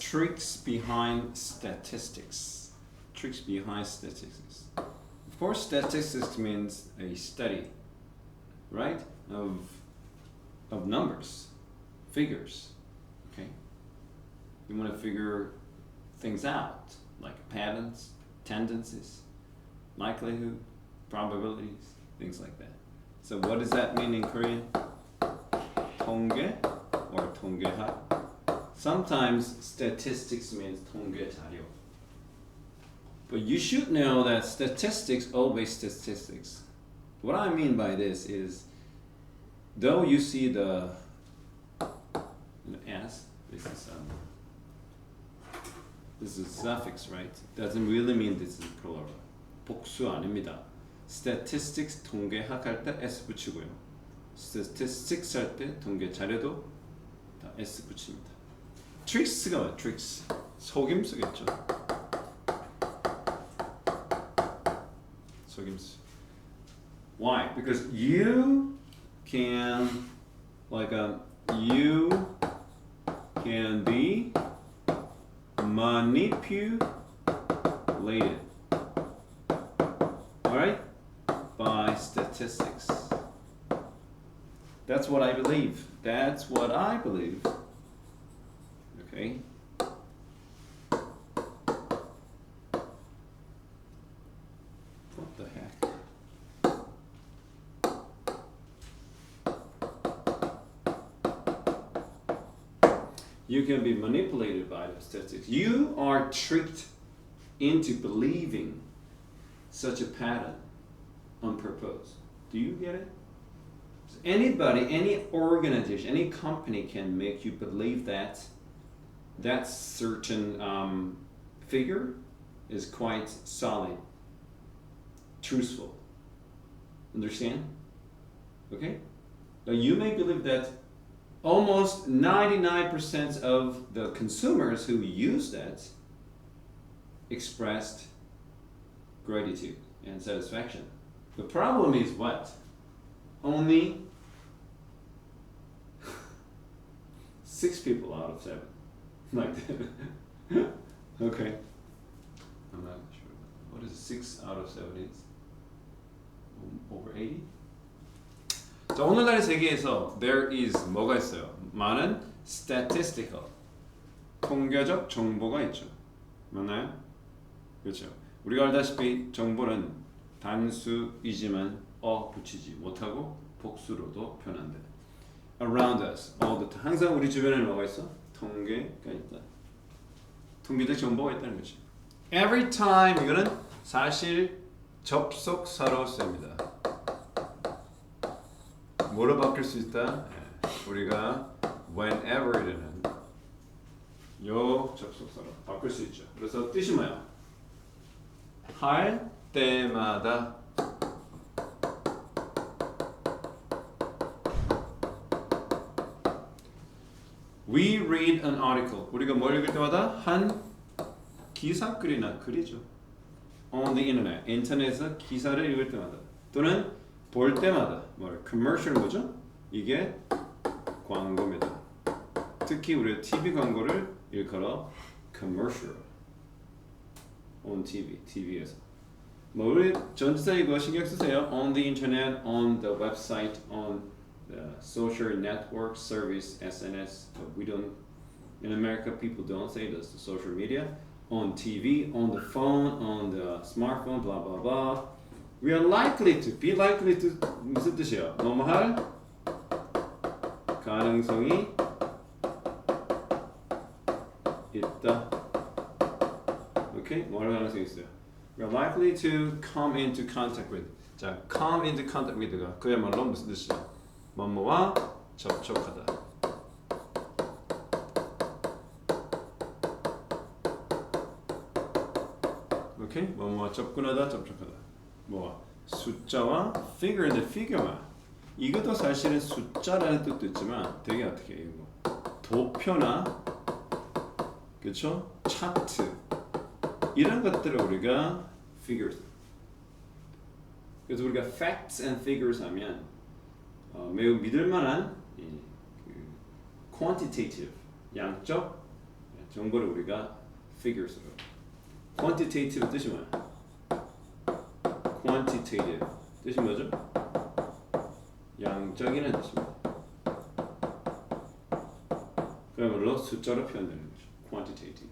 tricks behind statistics. Tricks behind statistics. Of course, statistics means a study, right? Of numbers, figures. Okay. You want to figure things out, like patterns, tendencies, likelihood, probabilities, things like that. So what does that mean in Korean? 통계 or 통계학. Sometimes statistics means 통계 자료. But you should know that statistics always statistics. What I mean by this is, though you see the S, this is suffix, right? Doesn't really mean this is plural. 복수 아닙니다. Statistics 통계학 할 때 S 붙이고요. Statistics 할 때 통계 자료도 다 S 붙입니다. Tricks가 뭐야? Tricks. 속임수겠죠. 속임수. Why? Because you can be manipulated, alright, by statistics. That's what I believe. That's what I believe. Okay. What the heck? You can be manipulated by the statistics. You are tricked into believing such a pattern on purpose. Do you get it? So anybody, any organization, any company can make you believe that that certain figure is quite solid, truthful. Understand? Okay? Now you may believe that almost 99% of the consumers who use that expressed gratitude and satisfaction. The problem is what? Only 6 people out of 7. Like that. Okay. I'm not sure. What is 6 out of 7 is? Over 80? 자, 오늘날의 세계에서 there is 뭐가 있어요? 많은 statistical, 통계적 정보가 있죠. 맞나요? 그렇죠. 우리가 알다시피 정보는 단수이지만 붙이지 못하고 복수로도 표현한다. Around us, all the time. 항상 우리 주변에는 뭐가 있어? 통계가 있다. 통계적 정보가 있다는 거죠. Every time 이거는 사실 접속사로 씁니다. 뭐로 바뀔 수 있다? 우리가 whenever이라는 요 접속사로 바꿀 수 있죠. 그래서 뜻이 뭐야? 할 때마다 We read an article. 우리가 뭘 읽을 때마다 한 기사글이나 글이죠. On the internet. 인터넷에서 기사를 읽을 때마다 또는 볼 때마다 commercial 뭐죠? 이게 광고입니다. 특히 우리가 TV 광고를 일컬어 commercial on TV, TV에서. 우리 전치사 이거 신경 쓰세요. On the internet, on the website, on the social network service, SNS. But we don't. In America, people don't say this. The social media, on TV, on the phone, on the smartphone, blah blah blah. We are likely to 무슨 뜻이야? 뭐뭐할 가능성이 있다. 오케이? 뭐할 가능성이 있어요? We are likely to come into contact with. 자, come into contact with가 그야말로 무슨 뜻이야? 뭐뭐와 접촉하다. 오케이? 뭐뭐와 접근하다, 접촉하다. 뭐 숫자와 figure인데 figure만 이것도 사실은 숫자라는 뜻도 있지만 되게 어떻게 해요? 도표나 그렇죠? 차트 이런 것들을 우리가 figures. 그래서 우리가 facts and figures 하면 매우 믿을만한 quantitative 양적 정보를 우리가 figures로. quantitative 뜻이 뭐야? quantitative 뜻이 뭐죠? 양적이라는 뜻입니다. 그야말로 숫자로 표현되는 거죠. quantitative.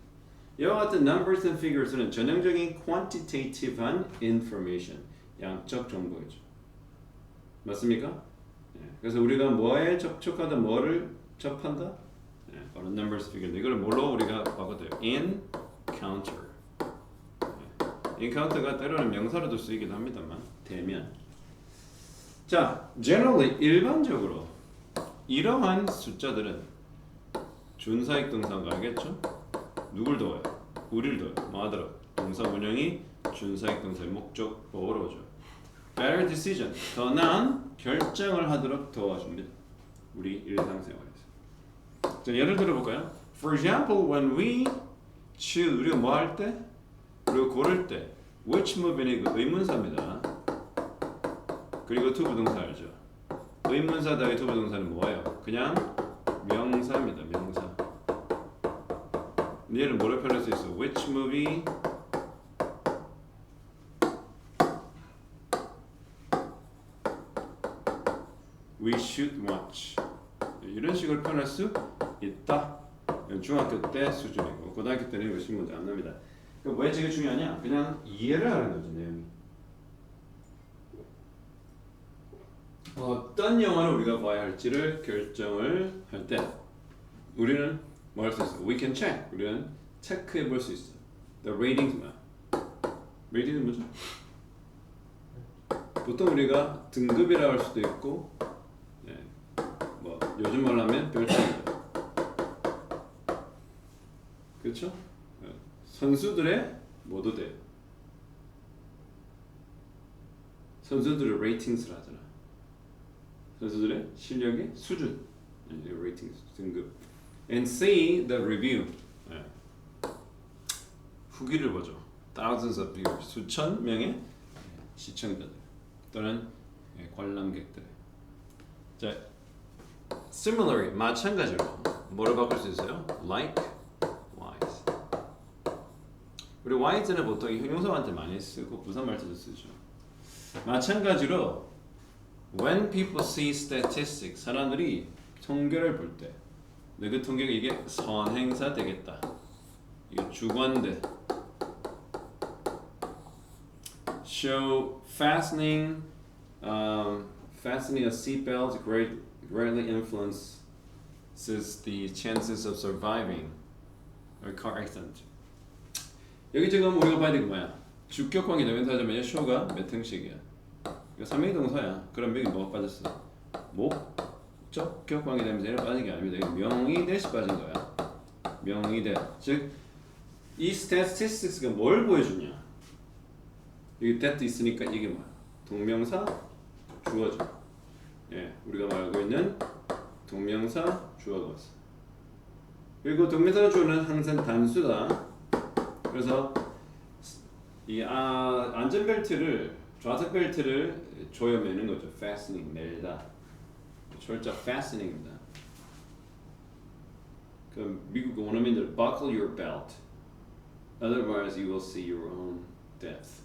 이와 같은 numbers and figures는 전형적인 quantitative한 information, 양적 정보이죠. 맞습니까? 네. 그래서 우리가 뭐에 접촉하다 뭐를 접한다? 네, 바로 numbers, figure. 이걸 뭘로 우리가 바꿔줘요? encounter. 네. encounter가 때로는 명사로도 쓰이기도 합니다만 대면. 자, generally 일반적으로 이러한 숫자들은 준사역 동사인 거 알겠죠? 누굴 도와요? 우리를 도와요. 뭐 하더라? 동사 원형이 준사역 동사의 목적 보호로 오죠. Better decision, 더 나은 결정을 하도록 도와줍니다. 우리 일상생활에서. 자, 예를 들어볼까요? For example, when we choose, 우리가 뭐 할 때? 우리가 고를 때 which move는 그 의문사입니다. 그리고 to 부동사 알죠? 의문사 다음에 to 부동사는 뭐예요? 그냥 명사입니다. 명사. 얘를 뭐로 표현할 수 있어? Which movie we should watch. 이런 식으로 표현할 수 있다. 중학교 때 수준이고 고등학교 때는 이거 문제 안 납니다. 왜 저게 중요하냐? 그냥 이해를 하는 거죠, 내용이. 어떤 영화를 우리가 봐야 할지를 결정을 할 때 우리는 뭐 할 수 있어? We can check. 우리는 체크해 볼 수 있어. The ratings 뭐야? rating은 뭐죠? 보통 우리가 등급이라고 할 수도 있고, 네, 뭐 요즘 말로 하면 별점이죠. 그렇죠? 선수들의 뭐도 돼. 선수들의 레이팅스를 하잖아. 선수들의 실력의 수준, 레이팅 등급. And see the review. 네. 후기를 보죠. Thousands of viewers, 수천 명의 시청자들 또는 관람객들. 자, similarly, 마찬가지로 뭐를 바꿀 수 있어요? Like, wise. 우리 wise는 보통 형용사한테 많이 쓰고 부사말 때도 쓰죠. 마찬가지로 when people see statistics, 사람들이 통계를 볼 때, 그 통계가 이게 선행사 되겠다. 이게 주관대. Show fastening a seatbelt greatly influences the chances of surviving a car accident. 여기 지금 우리가 봐야 되는 뭐야? 주격 관계 대명사자면 show가 몇 형식이야? 이거 3인 동사야. 그럼 여기 뭐가 빠졌어? 목적격 관계 대명사는 빠진 게 아닙니다. 여기 명의 대시 빠진 거야. 명의 대. 즉 이 statistics가 뭘 보여주냐? 여기 that 있으니까 이게 뭐야? 동명사 주어죠. 예, 우리가 말하고 있는 동명사 주어가 왔어. 그리고 동명사 주어는 항상 단수다. 그래서 이 안전벨트를 좌석 벨트를 조여 매는 거죠. fastening 멜다. 철자 fastening입니다. 그 미국 원어민들 buckle your belt. Otherwise you will see your own death.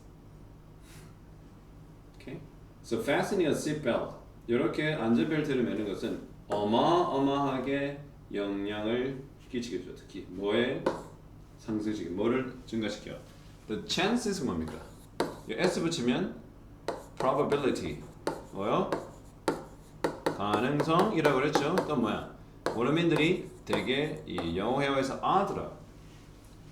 Okay? So fastening a seat belt. 이렇게 안전벨트를 매는 것은 어마어마하게 영향을 끼치게 줘. 특히 뭐에 상승시켜, 뭐를 증가시켜. The chances 뭡니까? S 붙이면 probability 뭐요? 가능성이라고 그랬죠. 또 뭐야? 원어민들이 되게 이 영어 회화에서 아더라.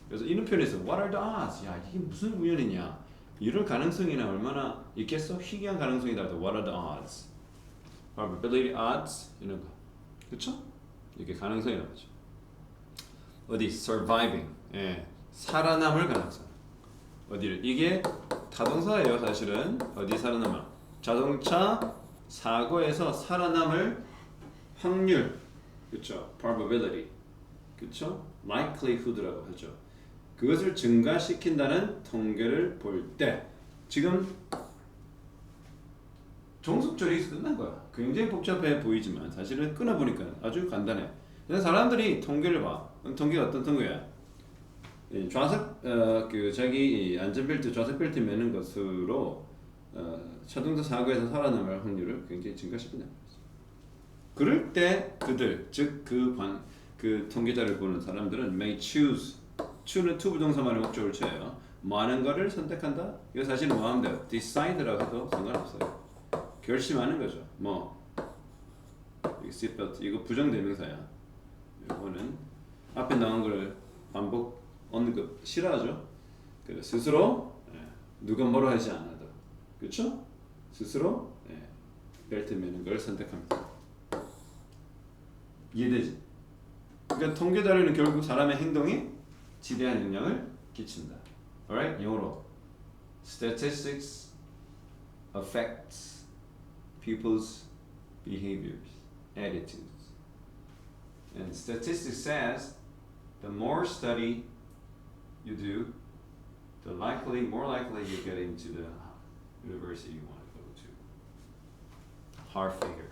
그래서 이런 표현이 있어. What are the odds? 야, 이게 무슨 우연이냐? 이럴 가능성이나 얼마나 있겠어? 희귀한 가능성이다. What are the odds? Probability, odds 이런 거. 그렇죠? 이게 가능성이라고 하죠. 어디? Surviving. 예, 살아남을 가능성. 어디를? 이게 타동사예요. 사실은 어디 살아남아? 자동차 사고에서 살아남을 확률. 그렇죠? Probability. 그렇죠? Likelihood라고 하죠. 그것을 증가시킨다는 통계를 볼 때 지금 종속절에서 끝난 거야. 굉장히 복잡해 보이지만 사실은 끊어보니까 아주 간단해. 그냥 사람들이 통계를 봐. 통계가 어떤 통계야? 좌석 그 자기 안전벨트 좌석 벨트 매는 것으로 자동차 사고에서 살아남을 확률을 굉장히 증가시킨다. 그럴 때 그들 즉 그 통계자를 보는 사람들은 may choose는 to 부동사만의 목적을 취해요. 뭐 하는 거를 선택한다? 이거 사실은 뭐 하면 돼요? decide라고 해도 상관없어요. 결심하는 거죠. 뭐 이거 seatbelt 이거 부정대명사야. 이거는 앞에 나온 걸 반복 언급 싫어하죠. 그래 스스로 누가 뭐라 하지 않아도 그렇죠? 스스로 벨트 매는 걸 선택합니다. 이해되지? 그러니까 통계 자료는 결국 사람의 행동에 지대한 영향을 끼친다. Alright? 영어로 statistics affects people's behaviors, attitudes. And statistics says the more study you do, the more likely you get into the university you want to go to. Hard figure.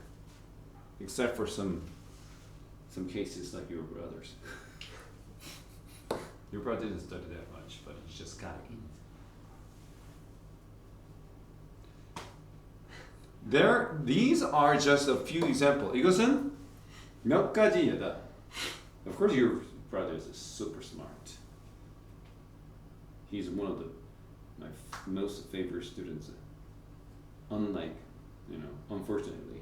Except for some cases like your brothers. Your brother didn't study that much, but he just got in. These are just a few examples. 이것은 몇 가지 예다. Of course, your brother is super smart. He's one of my most favorite students. Unlike, unfortunately.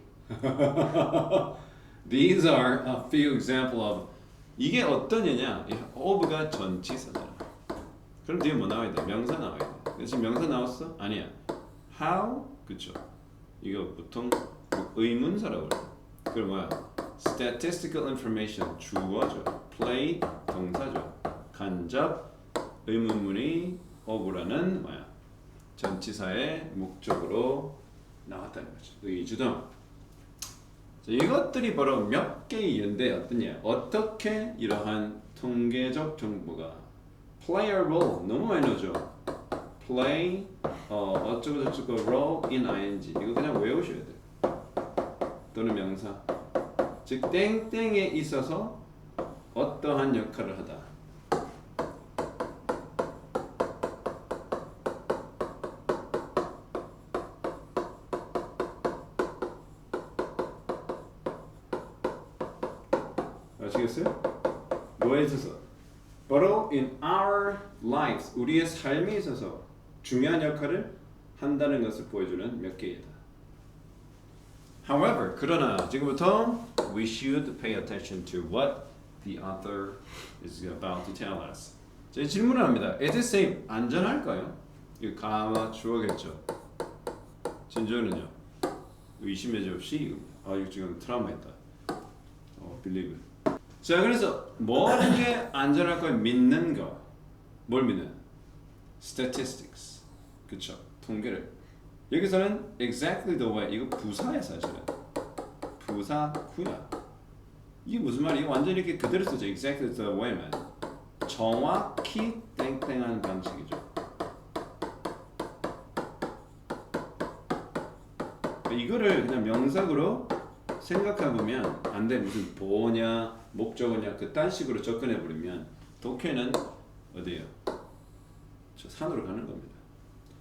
These are a few examples of 이게 어떤 예냐? of가 전치사잖아. 그럼 뒤에 뭐 나와야 돼? 명사 나와야 돼. 지금 명사 나왔어? 아니야. How? 그쵸. 이거 보통 의문사라고 그래. 그럼 뭐야? Statistical information 주어죠. Play 동사죠. 간접 의문문이 of라는 뭐야? 전치사의 목적으로 나왔다는 거죠. 의주동. 이것들이 바로 몇 개의 예인데 어떠냐? 어떻게 이러한 통계적 정보가 play a role 너무 많이 넣어줘. play 어쩌고 저쩌고 role in ing 이거 그냥 외우셔야 돼. 또는 명사 즉 땡땡에 있어서 어떠한 역할을 하다. 아시겠어요? 뭐에 있어서? 바로 in our lives 우리의 삶에 있어서 중요한 역할을 한다는 것을 보여주는 몇 개이다. However, 그러나 지금부터 we should pay attention to what the author is about to tell us. 저희 질문을 합니다. Is it safe? 안전할까요? 이거 가마 주어겠죠. 진조는요. 의심의 접시. 이거 지금 트라우마 있다. believe. 자, 그래서 뭐는 게 안전할까요? 믿는 거. 뭘 믿는? Statistics. 그쵸? 통계를. 여기서는 exactly the way. 이거 부사야 사실은. 부사 구야. 이게 무슨 말이야? 완전히 이렇게 그대로 쓰죠. exactly the way만. 정확히 땡땡한 방식이죠. 이거를 그냥 명사구로 생각해보면 안 돼. 무슨 보냐, 목적어냐 그딴 식으로 접근해버리면 독해는 어디예요? 저 산으로 가는 겁니다.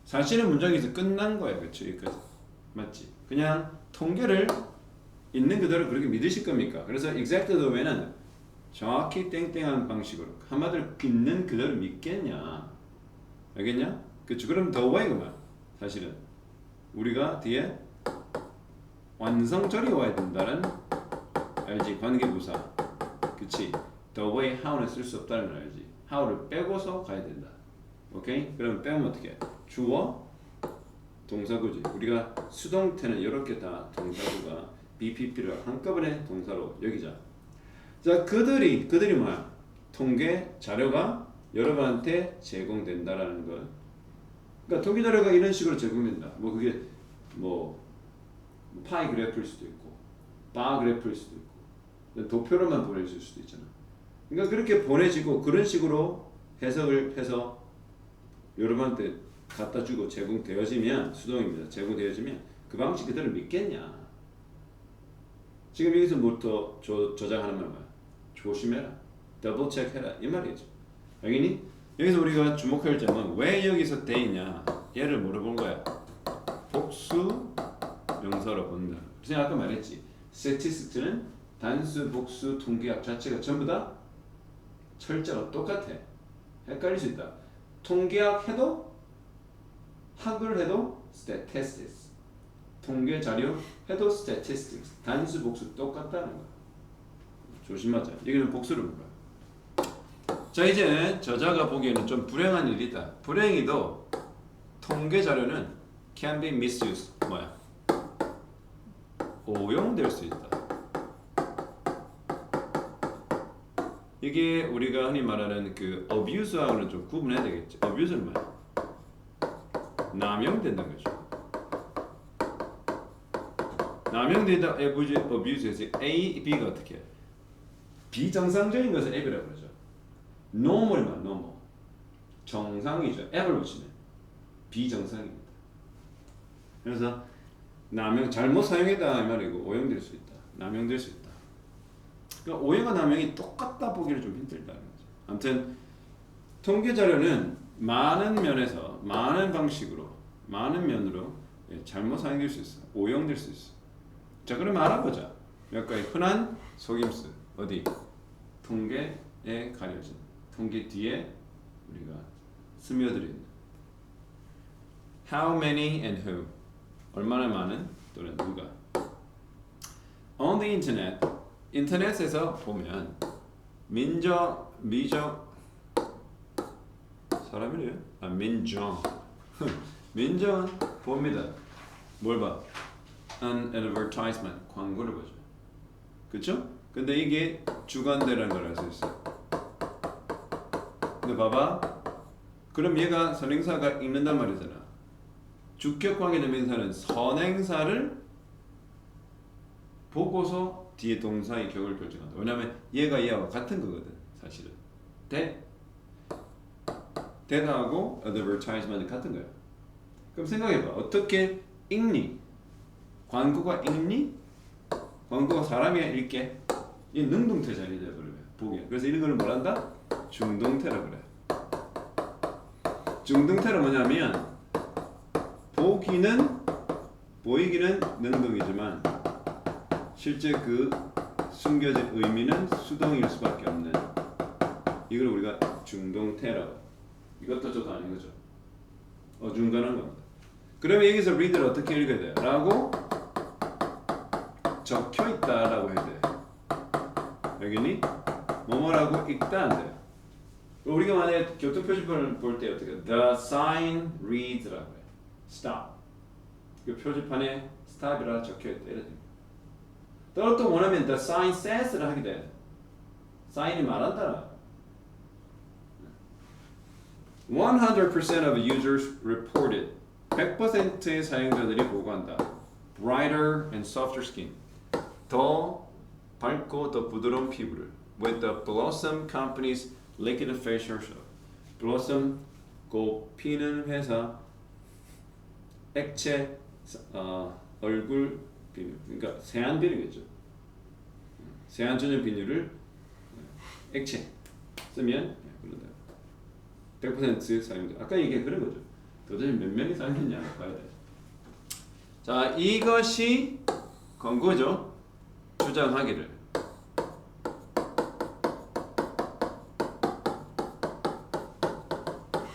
사실은 문장에서 끝난 거예요. 그렇죠? 여기까지. 맞지? 그냥 통계를 있는 그대로 그렇게 믿으실 겁니까? 그래서 exact the way는 정확히 땡땡한 방식으로 한마디로 있는 그대로 믿겠냐? 알겠냐? 그렇죠? 그럼 the way구만. 사실은 우리가 뒤에 완성절이 와야 된다는 알지? 관계부사. 그치? The way how는 쓸 수 없다는 걸 알지? how를 빼고서 가야 된다. 오케이? 그럼 빼면 어떻게? 주어, 동사구지. 우리가 수동태는 이렇게 다 동사구가 BPP를 한꺼번에 동사로 여기자. 자, 그들이 뭐야? 통계 자료가 여러분한테 제공된다라는 것. 그러니까 통계 자료가 이런 식으로 제공된다. 뭐 그게 뭐 파이 그래프일 수도 있고, 바 그래프일 수도 있고, 도표로만 보내줄 수도 있잖아. 그러니까 그렇게 보내지고 그런 식으로 해석을 해서 여러분한테 갖다 주고 제공되어지면 수동입니다. 제공되어지면 그 방식 그대로 믿겠냐? 지금 여기서 뭐부터 저장하는 말 뭐야? 조심해라. 더블 체크해라. 이 말이죠. 알겠니? 여기서 우리가 주목할 점은 왜 여기서 돼 있냐? 얘를 뭐로 본 거야? 복수 명사로 본다. 그래서 아까 말했지. statistic는 단수, 복수, 통계학 자체가 전부 다 철자가 똑같아. 헷갈릴 수 있다. 통계학 해도 학을 해도 statistics. 통계 자료 해도 statistics. 단수, 복수 똑같다는 거야. 조심하자. 여기는 복수를 물어요. 자, 이제 저자가 보기에는 좀 불행한 일이다. 불행히도 통계 자료는 can be misused. 뭐야? 오용될 수 있다. 이게 우리가 흔히 말하는 그 abuse하고는 좀 구분해야 되겠지. abuse는 뭐야? 남용된다는 거죠. 남용되다 abuse에서 A, B가 어떻게 해? 비정상적인 것을 A라고 그러죠. normal만 normal. 정상이죠. F를 붙이면 비정상입니다. 그래서 남용 잘못 사용했다 이 말이고 오용될 수 있다. 남용될 수 있다. 그러니까 오용과 남용이 똑같다 보기를 좀 힘들다는 거죠. 아무튼 통계 자료는 많은 면에서 많은 방식으로 많은 면으로 잘못 사용될 수 있어. 오용될 수 있어. 자, 그럼 알아보자. 몇 가지 흔한 속임수 어디? 통계에 가려진 통계 뒤에 우리가 스며들인 How many and who? 얼마나 많은 또는 누가? On the internet, 인터넷에서 보면 민정 사람이래요? 민정 민정은 봅니다. 뭘 봐? An advertisement, 광고를 보죠. 그쵸? 근데 이게 주관대라는 걸 알 수 있어. 근데 봐봐. 그럼 얘가 선행사가 읽는단 말이잖아. 주격관계 대명사는 선행사를 보고서 뒤에 동사의 격을 결정한다. 왜냐면 얘가 얘와 같은 거거든. 사실은. 대다하고 advertisement 같은 거야. 그럼 생각해봐. 어떻게 읽니? 광고가 읽니? 광고가 사람이 읽게? 이 능동태잖아. 보게. 그래서 이런 걸 뭐란다? 중동태라 그래. 중동태는 뭐냐면 보이기는 능동이지만 실제 그 숨겨진 의미는 수동일 수밖에 없는 이걸 우리가 중동태라고. 이것도 저도 아닌 거죠. 어중간한 겁니다. 그러면 여기서 read를 어떻게 읽어야 돼? 라고 적혀 있다라고 해야 돼. 여기니 뭐뭐라고 읽다 안 돼요. 우리가 만약에 교통표지판을 볼 때 어떻게 The sign reads라고 해. Stop. 그 표지판에 stop이라 적혀있다. 이래 됩니다. 또 원하면 The sign says를 하게 돼. 사인이 말한다. 100% of users reported 100%의 사용자들이 보고한다. Brighter and softer skin. 더 밝고 더 부드러운 피부를. With the Blossom Company's liquid facial soap. Blossom 꽃 피는 회사 액체 얼굴 비누. 그러니까 세안 비누겠죠. 세안 전용 비누를 액체 쓰면 그런다. 100% 사용자. 아까 얘기한 그런 거죠. 도대체 몇 명이 사용했냐 봐야 돼. 자, 이것이 권고죠. 주장하기를.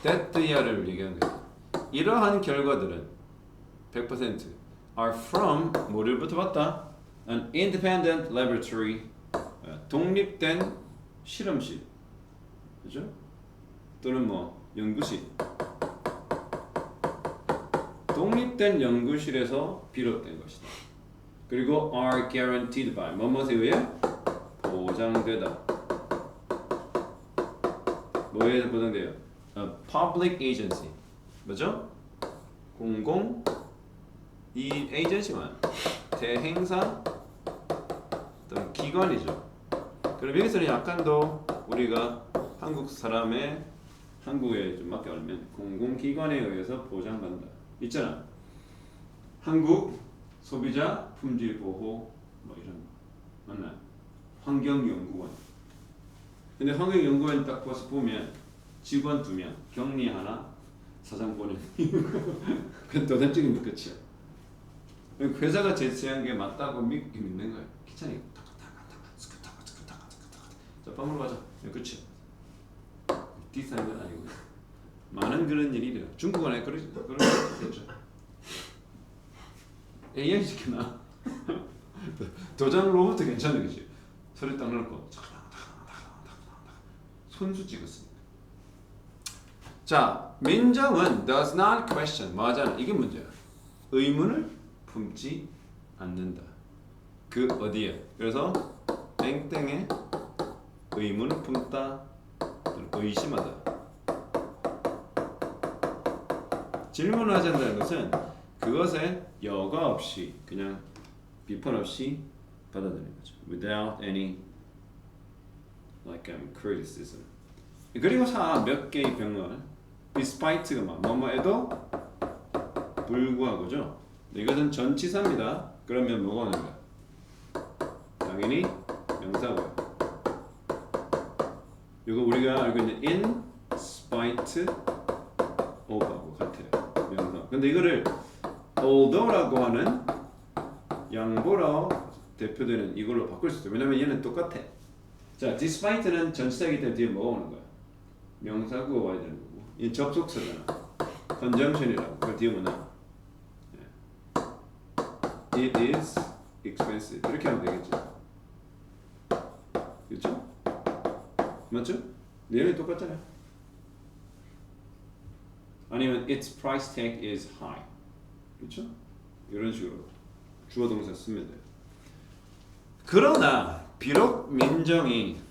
that야를 얘기하는 거예요. 이러한 결과들은 100% are from 뭐를부터 봤다? An independent laboratory. 독립된 실험실. 그죠? 또는 뭐 연구실. 독립된 연구실에서 비롯된 것이다. 그리고 are guaranteed by 뭐뭐에 의해 보장되다. 뭐에 의해 보장돼요? A public agency. 뭐죠? 공공 이 에이전시만 대행사 또는 기관이죠. 그럼 여기서는 약간 더 우리가 한국 사람의 한국에 좀 맞게 알면 공공기관에 의해서 보장받는다. 있잖아. 한국 소비자 품질 보호 뭐 이런 거 맞나? 환경연구원. 근데 환경연구원 딱 봐서 보면 직원 2명, 격리 하나, 사장 보내. 그 도장찍으면 끝이야. 회사가 제시한 게 맞다고 믿는 거야. 귀찮이. 자, 밥 먹으러 가자. 끝이야. 디스하는 건 아니고. 많은 그런 일이 돼요. 중국 안에 그런 거죠. AI 시키나? 도장 로봇 괜찮은 거지. 소리 딱 넣고 손수 찍었습니다. 자, 민정은 does not question. 뭐하잖아. 이게 문제야. 의문을 품지 않는다. 그 어디에? 그래서 땡땡에 의문을 품다, 의심하다. 질문을 하지 않는다는 것은 그것에 여과 없이 그냥 비판 없이 받아들이는 거죠. Without any criticism. 그리고 몇 개의 병을 despite가 뭐뭐에도 불구하고죠. 이것은 전치사입니다. 그러면 뭐가 오는 거야? 당연히 명사고요. 이거 우리가 알고 있는 in spite of하고 같아요. 명사. 근데 이거를 although라고 하는 양보로 대표되는 이걸로 바꿀 수 있어요. 왜냐면 얘는 똑같아. 자, despite는 전치사이기 때문에 뒤에 뭐가 오는 거야? 명사구가 와야 되는 거고. 이 접속사잖아. conjunction이라고. 그 뒤에 뭐냐? It is expensive. 이렇게 하면 되겠죠. 그렇죠? 맞죠? 내용이 똑같잖아요. 아니면 its price tag is high. 그렇죠? 이런 식으로 주어 동사 쓰면 돼요. 그러나 비록 민정이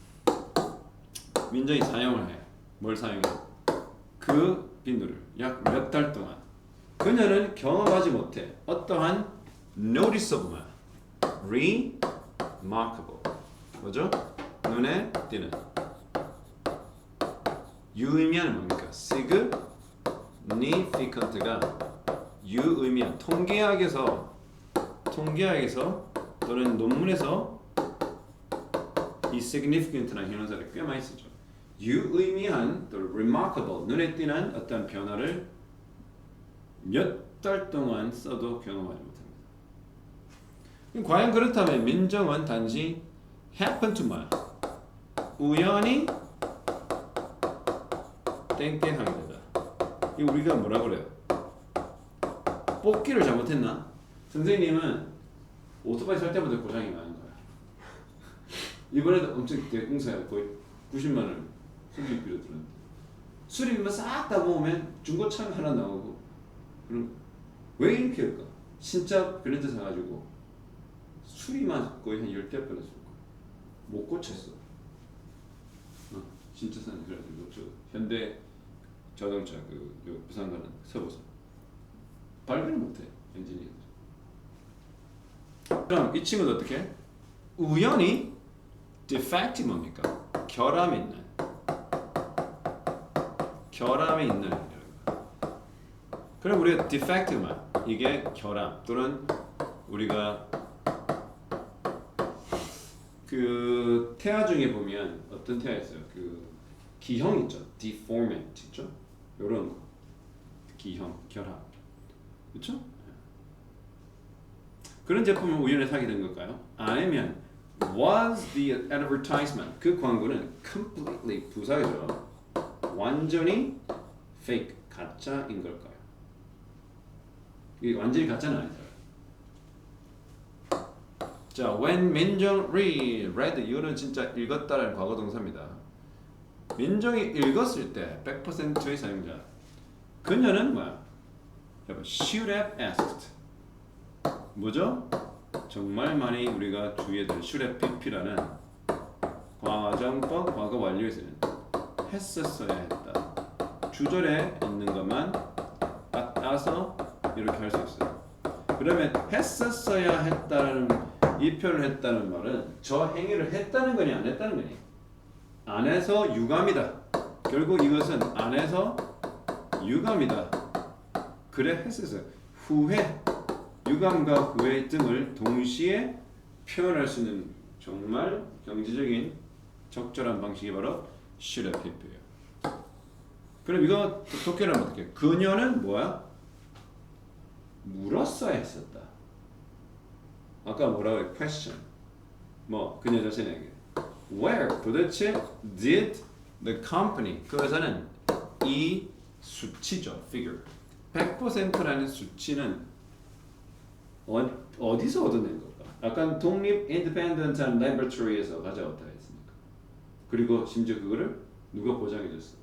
사용을 해. 뭘 사용해? 그 빈도를 약 몇 달 동안 그녀는 경험하지 못해. 어떠한 noticeable, remarkable, 뭐죠? 눈에 띄는 유의미한 뭡니까? significant가 유의미한 통계학에서 또는 논문에서 이 significant라는 형용사를 꽤 많이 쓰죠. 유의미한 또 remarkable 눈에 띄는 어떤 변화를 몇 달 동안 써도 경험하지 못합니다. 과연 그렇다면 민정은 단지 happen to 뭐야? 우연히 땡땡하게 되다. 이거 우리가 뭐라 그래요? 뽑기를 잘못했나? 선생님은 오토바이 살 때마다 고장이 많은 거야. 이번에도 엄청 대공사야. 거의 90만 원 수리비로 들었는데 수리비만 싹 다 모으면 중고차가 하나 나오고. 그럼 왜 이렇게 할까? 진짜 브랜드 사가지고 수리만 거의 한 10대 받았을 거야. 못 고쳤어. 진짜 사는 그래가지고 저 현대 자동차 그 부산 가는 서부서 발견을 못해 엔지니어. 그럼 이 친구도 어떻게? 우연히 defect 뭡니까? 결함이 있는 그럼 우리가 defect만 이게 결함 또는 우리가 그 태아 중에 보면 어떤 태아 있어요? 그 기형 있죠? deformant 있죠? 요런 거 기형, 결함 그렇죠? 그런 제품을 우연히 사게 된 걸까요? 아니면 was the advertisement 그 광고는 completely 부사죠? 완전히 fake 가짜인 걸까요? 이게 완전히 가짜는 아니잖아요. 자, when 민정 read 이거는 진짜 읽었다라는 과거 동사입니다. 민정이 읽었을 때 100%의 사용자 그녀는 뭐야? should have asked 뭐죠? 정말 많이 우리가 주의해야 될 should have pp라는 과정법 과거 완료에서는 했었어야 했다. 주절에 있는 것만 따서 이렇게 할 수 있어요. 그러면 했었어야 했다는 이 표현을 했다는 말은 저 행위를 했다는 거니 안 했다는 거니? 안 해서 유감이다. 결국 이것은 안 해서 유감이다. 그래 했었어요. 후회, 유감과 후회 등을 동시에 표현할 수 있는 정말 경제적인 적절한 방식이 바로 should have pp예요. 그럼 이거 독해를 어떻게? 그녀는 뭐야? 물었어야 했었다. 아까 뭐라고 해? question. 뭐 그녀 자신에게. Where 도대체 did the company 그 회사는 이 수치죠. figure. 100%라는 수치는 어디서 얻어낸 걸까? 약간 독립 independent한 laboratory에서 가져왔다 했으니까. 그리고 심지어 그거를 누가 보장해줬어?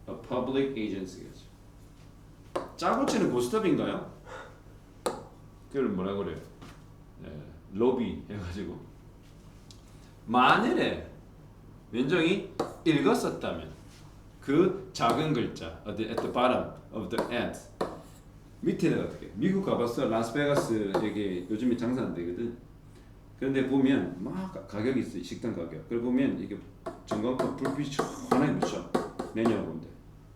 A public agency겠죠. 짜고 치는 고스톱인가요? 그걸 뭐라 그래요? 로비 해가지고 만일에 민정이 읽었었다면 그 작은 글자 at the bottom of the ad 밑에다가 어떻게? 미국 가봤어? 라스베가스 이게 요즘에 장사 안 되거든. 그런데 보면 막 가격이 있어 식당 가격. 그걸 보면 이게 전광판 불빛이 환하게 비쳐 내냐고 본데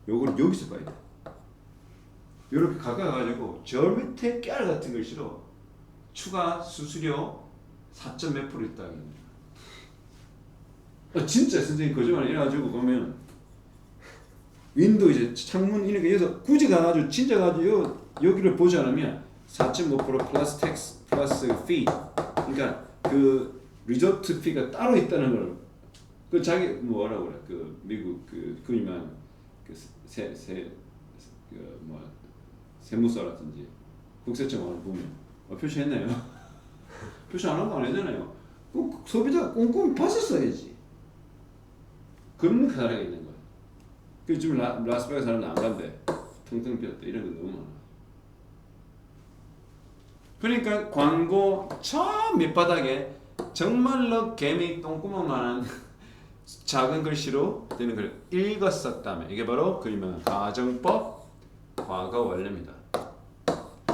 요걸 여기서 봐야 돼. 이렇게 가까워가지고 저 밑에 깨알 같은 글씨로 추가 수수료 4점 몇 프로 있다. 진짜 선생님 거짓말 이래가지고 보면 윈도우 이제 창문 이렇게 여기서 굳이 가가지고 진짜 가지고 여기를 보지 않으면 4.5% 플러스 텍스 플러스 피 그러니까 그 리조트 피가 따로 있다는 걸 그 자기 뭐라고 그래 그 미국 그 유명한 그세세그뭐 세무서라든지 국세청을 보면 표시했나요? 표시 안 한 거 아니잖아요. 소비자 꼼꼼히 봤었어야지. 그런 사례가 있는 거야. 그 지금 라스베가스 사람은 안 간대. 텅텅 비었다. 이런 거 너무 많아. 그러니까 광고 저 밑바닥에 정말로 개미 똥구멍만한 작은 글씨로 되는 걸 읽었었다면 이게 바로 그 유명한 가정법 과거 완료입니다.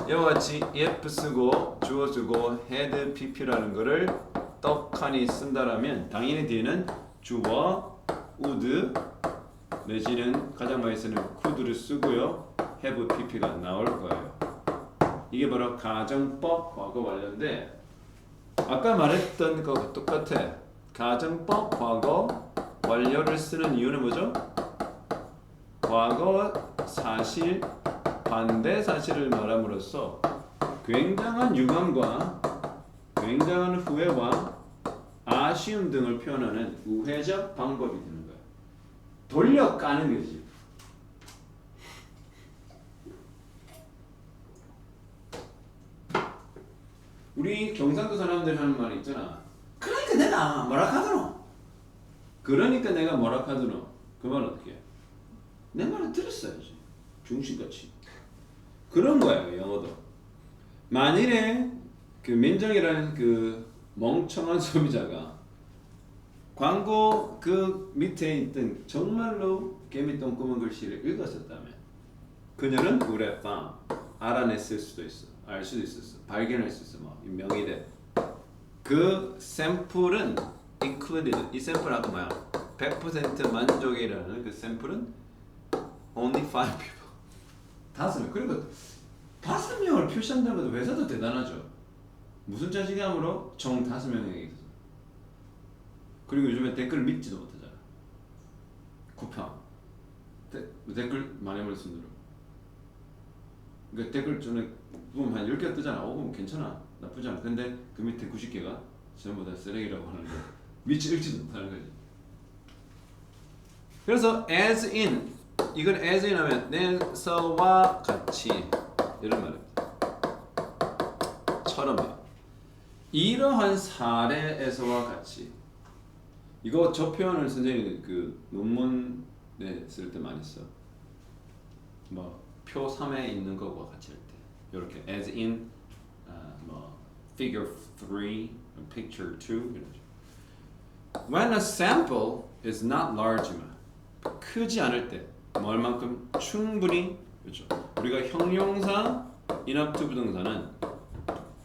이와 같이 if 쓰고 주어 쓰고 had pp라는 거를 떡하니 쓴다라면 당연히 뒤에는 주어 would 내지는 가장 많이 쓰는 could를 쓰고요. have pp가 나올 거예요. 이게 바로 가정법 과거 완료인데 아까 말했던 거과 똑같아. 가정법 과거 완료를 쓰는 이유는 뭐죠? 과거 사실 반대 사실을 말함으로써 굉장한 유감과 굉장한 후회와 아쉬움 등을 표현하는 우회적 방법이 되는 거야. 돌려 까는 거지. 우리 경상도 사람들 하는 말이 있잖아. 그러니까 내가 뭐라 하더노. 그러니까 내가 뭐라 하더노. 그 말은 어떻게 해? 내 말을 들었어야지. 중심같이. 그런 거야 영어도. 만일에 그 민정이라는 그 멍청한 소비자가 광고 그 밑에 있던 정말로 개미 똥구멍 글씨를 읽었었다면 그녀는 would have found 알아냈을 수도 있어. 알 수도 있었어. 발견할 수 있어. 뭐 명의대. 그 샘플은 included. 이 샘플 아까 뭐야? 100% 만족이라는 그 샘플은 only 5 people. 5명. 그리고 5명을 표시한다는 것도 회사도 대단하죠. 무슨 자신감으로 총 5명에게 있어. 그리고 요즘에 댓글 믿지도 못하잖아. 쿠팡. 댓글 많이 볼 순으로. 그러니까 댓글 전에 보면 한 10개 뜨잖아. 그럼 괜찮아. 나쁘지 않아. 근데 그 밑에 90개가 전부 다 쓰레기라고 하는데 믿지 읽지도 못하는 거지. 그래서 as in 이건 as in 하면 내서와 같이 이런 말입니다. 처럼요. 이러한 사례에서와 같이 이거 저 표현을 선생님이 그 논문에 쓸 때 많이 써. 뭐 표 3에 있는 것과 같이 할 때 이렇게 as in 뭐 figure 3, picture 2 이러죠. When a sample is not large enough 크지 않을 때 뭐 얼만큼 충분히 그렇죠. 우리가 형용사 enough to 부동사는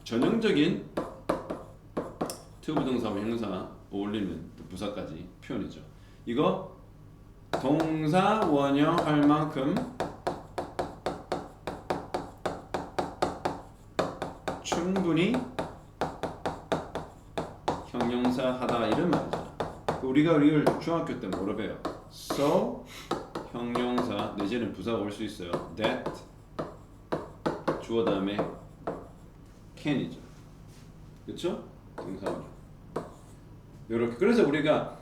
전형적인 to 부동사와 형용사 어울리는 부사까지 표현이죠. 이거 동사 원형할 만큼 충분히 형용사하다 이런 말이죠. 우리가 이걸 중학교 때 뭐로 배워? So 형용사 이제는 부사가 올 수 있어요. that 주어 다음에 can이죠. 그렇죠? 동사로. 이렇게 그래서 우리가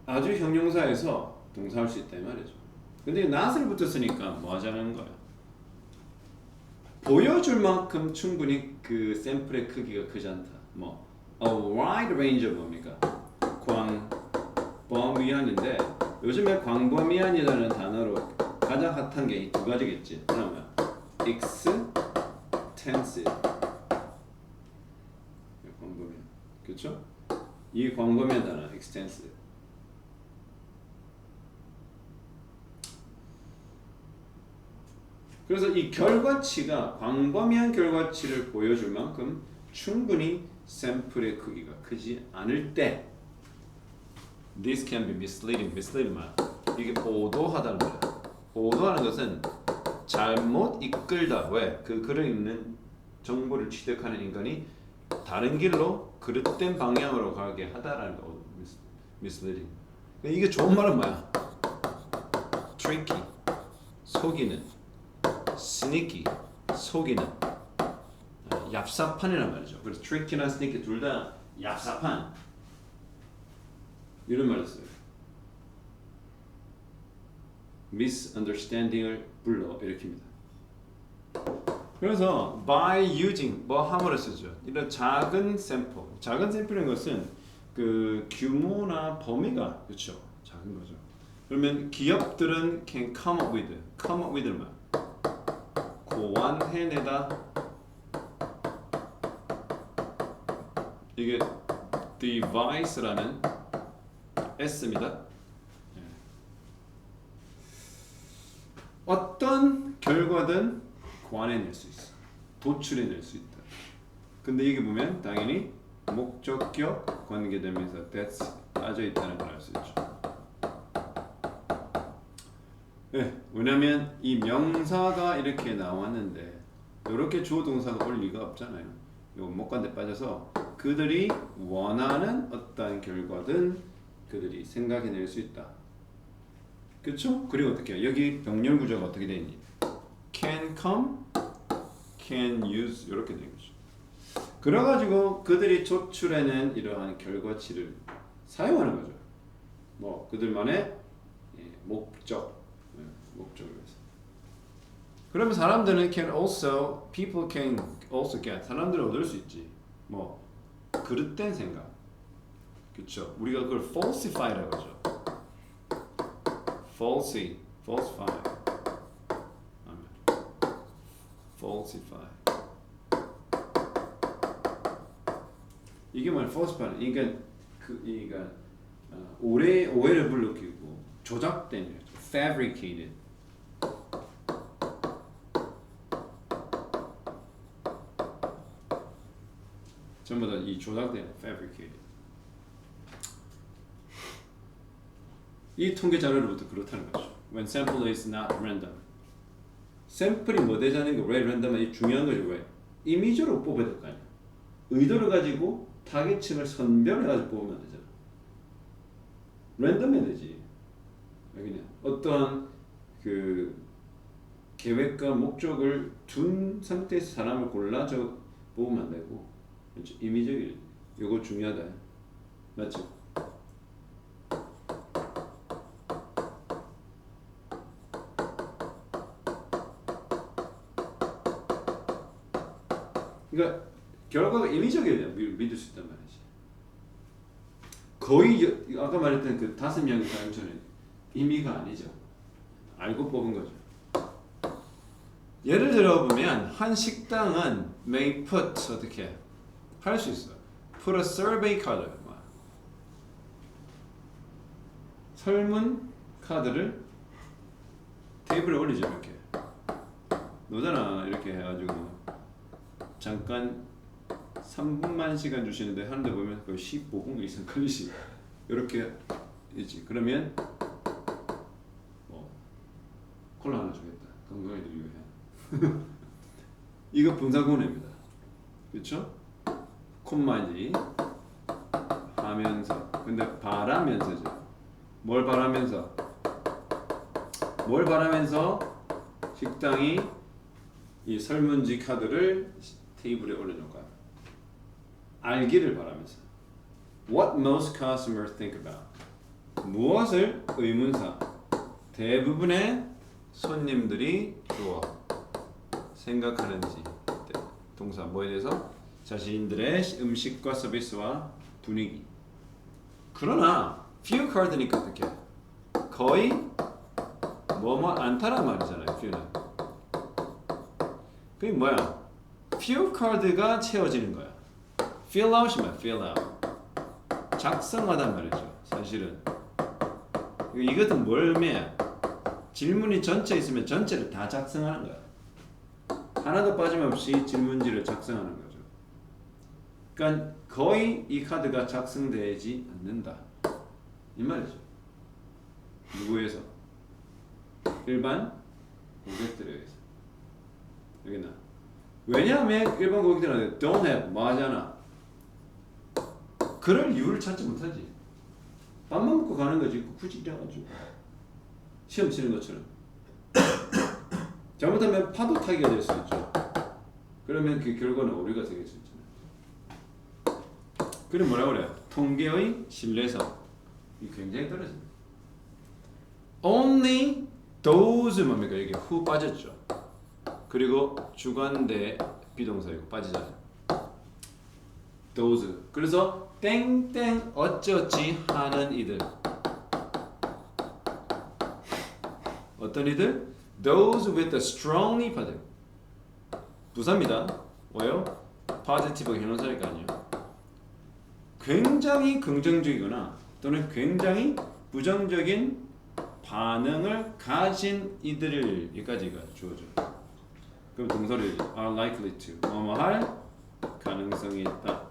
아주 형용사에서 동사할 수 있다 이 말이죠. 근데 not을 붙였으니까 뭐 하자는 거야? 보여줄 만큼 충분히 그 샘플의 크기가 크지 않다. 뭐 a wide range of 뭡니까? 광범위한인데 요즘에 광범위한이라는 단어로 가장 핫한 게 이 두 가지겠지. 하나는 extensive 광범위한, 그렇죠? 이 광범위한 단어 extensive. 그래서 이 결과치가 광범위한 결과치를 보여줄 만큼 충분히 샘플의 크기가 크지 않을 때 this can be misleading. misleading 말 이게 오도하다는 거야. 오도하는 것은 잘못 이끌다. 왜? 그 글을 읽는 정보를 취득하는 인간이 다른 길로 그릇된 방향으로 가게 하다라는 거. misleading. 이게 좋은 말은 뭐야? tricky, 속이는, sneaky, 속이는, 얍삽한이란 말이죠. 그래서 tricky나 sneaky 둘 다 얍삽한 이런 말을 써요. misunderstanding을 불러 일으킵니다. 그래서 by using 뭐 함으로 쓰죠. 이런 작은 샘플, 작은 샘플인 것은 그 규모나 범위가 그렇죠. 작은 거죠. 그러면 기업들은 can come up with는 뭐야? 고안해내다. 이게 device라는 S입니다. 어떤 결과든 고안해낼 수 있어. 도출해낼 수 있다. 근데 이게 보면 당연히 목적격 관계되면서 that's 빠져 있다는 걸 알 수 있죠. 네, 왜냐면 이 명사가 이렇게 나왔는데 이렇게 주어 동사가 올 리가 없잖아요. 요 목관대 빠져서 그들이 원하는 어떠한 결과든 그들이 생각해낼 수 있다. 그렇죠? 그리고 어떻게 해요? 여기 병렬 구조가 어떻게 되어 있니? can come, can use 이렇게 되는 거죠. 그래가지고 그들이 조출해낸 이러한 결과치를 사용하는 거죠. 뭐 그들만의 목적을 위해서. 그러면 사람들은 people can also get. 사람들은 얻을 수 있지. 뭐 그릇된 생각. 그렇죠? 우리가 그걸 falsify라고 하죠. falsify. 이게 뭐야? falsify. 그러니까 오해를 불러일으키고 조작된, fabricated. 전부 다 이 조작된, fabricated. 이 통계 자료로부터 그렇다는 거죠. When sample is not random. 샘플이 뭐 되자는 거 왜 랜덤이 중요한 거죠. 왜? 이미지로 뽑아야 될 거 아니야. 의도를 가지고 타겟층을 선별해가지고 뽑으면 되잖아. 랜덤해야 되지. 그냥 어떠한 그 계획과 목적을 둔 상태에서 사람을 골라서 뽑으면 안 되고, 그렇죠? 이미지 이거 중요하다. 맞죠? 그러니까 결과가 임의적이어야 믿을 수 있단 말이지. 거의 아까 말했던 그 5명의 사람처럼 임의가 아니죠. 알고 뽑은 거죠. 예를 들어 보면 한 식당은 may put 어떻게 할 수 있어. put a survey card. 설문 카드를 테이블에 올리죠. 이렇게 놓잖아. 이렇게 해가지고 잠깐 3분만 시간 주시는데 하는데 보면 거의 15분 이상 걸리시. 이렇게 있지. 그러면 콜라 하나 주겠다. 건강에도 유해. 이거 분사구문입니다. 그렇죠? 콤마지 하면서. 근데 바라면서죠. 뭘 바라면서? 뭘 바라면서 식당이 이 설문지 카드를 테이블에 올려놓을까요? 알기를 바라면서. What most customers think about. 무엇을 의문사 대부분의 손님들이 주어 생각하는지. 동사 뭐에 대해서? 자신들의 음식과 서비스와 분위기. 그러나 few card니까 어떻게? 거의 뭐뭐 않다란 말이잖아요. few는. 그게 뭐야? few card가 채워지는 거야. fill out이면 fill out. 작성하단 말이죠. 사실은. 이것은 뭘 의미해? 질문이 전체 있으면 전체를 다 작성하는 거야. 하나도 빠짐없이 질문지를 작성하는 거죠. 그러니까 거의 이 카드가 작성되지 않는다. 이 말이죠. 누구에서? 일반 고객들에 의해서. 여기나. 왜냐하면 일반 고객들은 don't have 뭐 하잖아. 그럴 이유를 찾지 못하지. 밥만 먹고 가는 거지. 굳이 이래가지고 시험 치는 것처럼. 잘못하면 파도 타기가 될 수 있죠. 그러면 그 결과는 오류가 되게 수 있잖아요. 그럼 뭐라 그래요? 통계의 신뢰성 이 굉장히 떨어집니다. Only those 뭡니까? 이게 who 빠졌죠. 그리고 주관대 비동사이고 빠지잖아요. those. 그래서 땡땡 어쩌지 하는 이들. 어떤 이들? Those with a strongly positive. 부사입니다. 뭐예요? positive 형용사니까 아니에요. 굉장히 긍정적이거나 또는 굉장히 부정적인 반응을 가진 이들을 여기까지가 주어져. 그럼 동사를 are likely to 뭐뭐 할 가능성이 있다.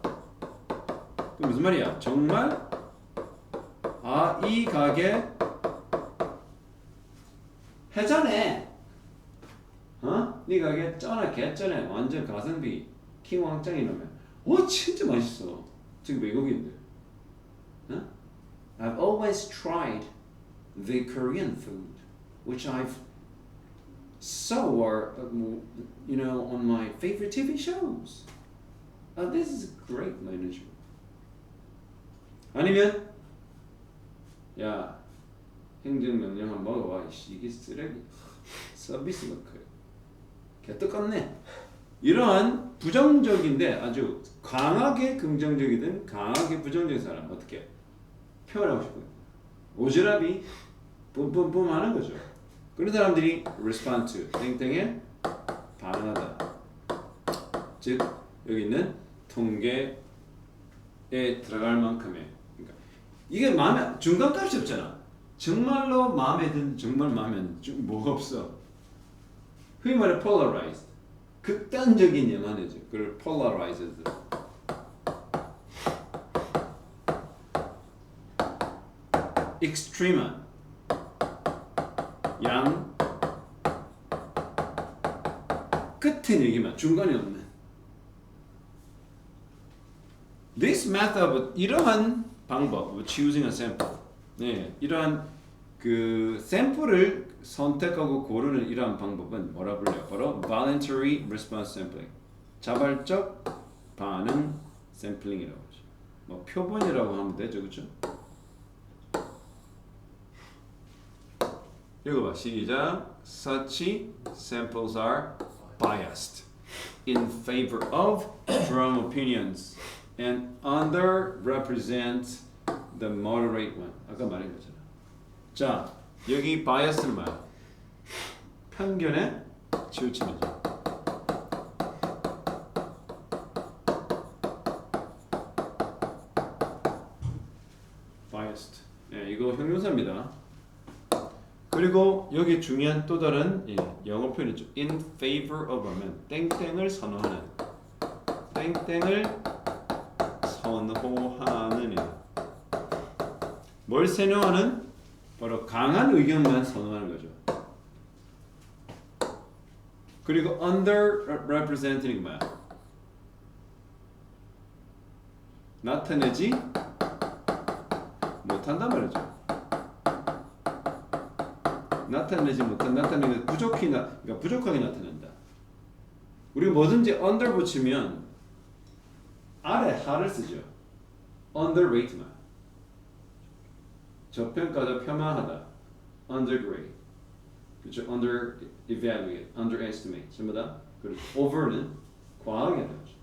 그 무슨 말이야? 정말 이 가게 해자네. 네 가게 쩌네 개쩌네. 완전 가성비 킹왕짱이 나면 진짜 맛있어. 지금 외국인들. I've always tried the Korean food, which I've saw on my favorite TV shows. This is great management. 아니면 야 행정명령 한번 먹어봐. 이게 쓰레기. 서비스가 개떡같네. 이러한 부정적인데 아주 강하게 긍정적이든 강하게 부정적인 사람 어떻게 표현하고 싶어요? 오지랖이 뿜뿜뿜 하는 거죠. 그런 사람들이 respond to 땡땡에 반응하다. 즉 여기 있는 통계에 들어갈 만큼의 그러니까 이게 마음에 중간값이 없잖아. 정말로 마음에 든 정말 마음에 안 든 뭐가 없어. 흔히 말해 polarized 극단적인 영화죠. 그걸 polarized. extreme한 양 끝은 얘기만 중간이 없는. This method 이러한 방법 choosing a sample. 네, 이러한 그 샘플을 선택하고 고르는 이러한 방법은 뭐라 불려요? 바로 voluntary response sampling. 자발적 반응 샘플링이라고 하죠. 뭐 표본이라고 하면 되죠, 그렇죠? 읽어봐, 시작. Such samples are biased in favor of strong opinions and underrepresent the moderate one. 아까 말한 거잖아. 자, 여기 bias는 뭐야? 편견에 치우침이죠. biased. 네, 이거 형용사입니다. 그리고 여기 중요한 또 다른 영어 표현이죠. in favor of 하면 땡땡을 선호하는. 땡땡을 선호하는. 뭘 선호하는? 바로 강한 의견만 선호하는 거죠. 그리고 underrepresent는 뭐야? 나타내지 못한단 말이죠. 나타내지 못한 나타내는 그러니까 부족하게 나타낸다. 우리가 뭐든지 under 붙이면 아래 하를 쓰죠. underrate만. 저평가다, 폄하하다. undergrade. 그렇죠? under evaluate, underestimate. 전부 다. 그리고 over는 과하게 하는 거죠.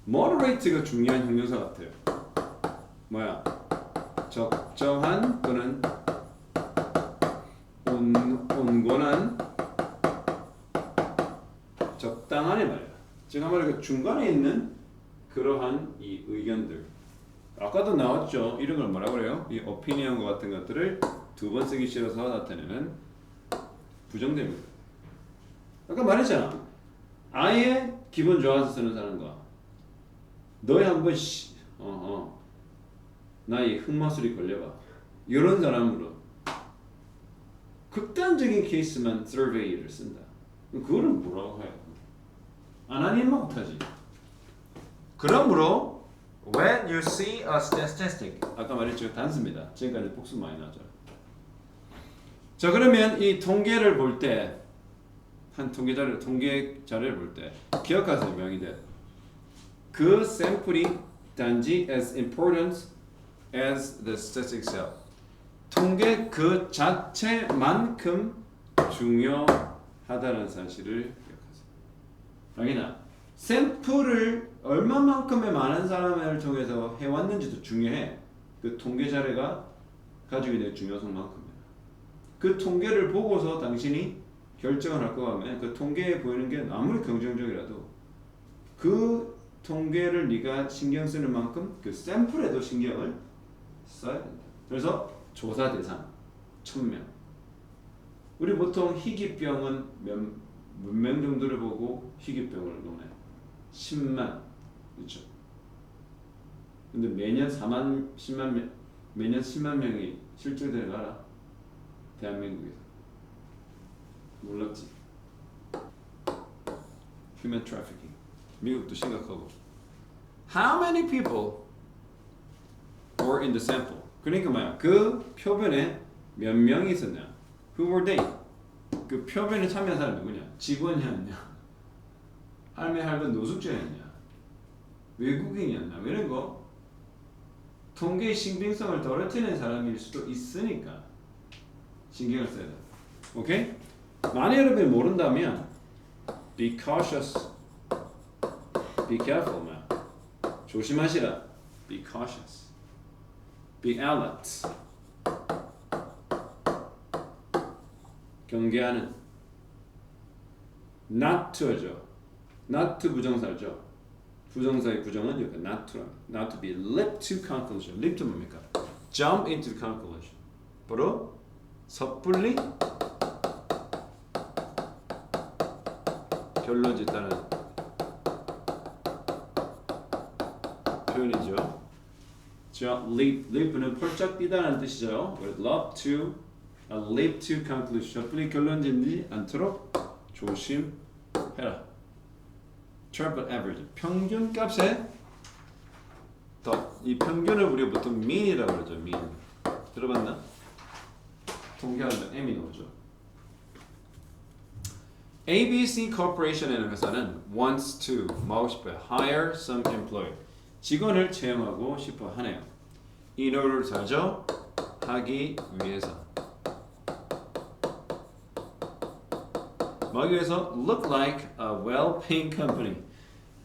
moderate가 중요한 형용사 같아요. 뭐야? 적정한 또는 온건한, 적당한이 말이야. 즉 한마디로 중간에 있는 그러한 이 의견들. 아까도 나왔죠. 이런 걸 뭐라 그래요? 이 opinion과 같은 것들을 두 번 쓰기 싫어서 나타내는 부정대입니다. 아까 말했잖아. 아예 기분 좋아서 쓰는 사람과 너희 한번 나의 흑마술이 걸려봐. 이런 사람으로 극단적인 케이스만 survey를 쓴다. 그거는 뭐라고 해요? 안 하니만 못하지. 그러므로 when you see a statistic, 아까 말했죠. 단수입니다. 지금까지 복수 많이 나죠. 자, 그러면 이 통계를 볼 때, 한 통계 자료를 볼 때 기억하세요. 명의대. 그 샘플이 단지 as important as the statistics itself. 통계 그 자체만큼 중요하다는 사실을 기억하세요. 당연히 샘플을 얼마만큼의 많은 사람을 통해서 해왔는지도 중요해. 그 통계 자료가 가지고 있는 중요성만큼이야. 그 통계를 보고서 당신이 결정을 할 거 하면 그 통계에 보이는 게 아무리 긍정적이라도 그 통계를 네가 신경 쓰는 만큼 그 샘플에도 신경을 써야 된다. 그래서 조사 대상 1000명. 우리 보통 희귀병은 몇 명 정도를 보고 희귀병을 논해? 10만. 그렇죠? 근데 매년 10만 명이 실종되는 거 알아? 대한민국에서. 몰랐지? Human trafficking. 미국도 심각하고. How many people were in the sample? 그러니까 뭐야? 그 표본에 몇 명이 있었냐? Who were they? 그 표본에 참여한 사람이 누구냐? 직원이었냐? 할매 할배 노숙자였냐? 외국인이었냐? 이런 거 통계의 신빙성을 떨어뜨리는 사람일 수도 있으니까 신경을 써야 돼. 오케이? 만약 여러분이 모른다면 be cautious, be careful, man. 조심하시라. Be cautious, be alert. 경계하는. not to죠. not to 부정사죠. 부정사의 부정은 여기 not to랍니다. not to be leap to conclusion. leap to 뭡니까? jump into the conclusion. 바로 섣불리 결론 짓다는 표현이죠. 자, leap는 펄쩍 뛰다는 뜻이죠. leap to conclusion. 섣불리 결론 짓지 않도록 조심해라. Triple average. 평균 값에 이 평균을 우리가 보통 mean이라고 그러죠. mean. 들어봤나? 통계하면 m이 나오죠. ABC Corporation이라는 회사는 wants to 뭐하고 싶어요? hire some employee. 직원을 채용하고 싶어 하네요. In order to 하죠? 하기 위해서. 뭐하기 위해서? Look like a well-paying company.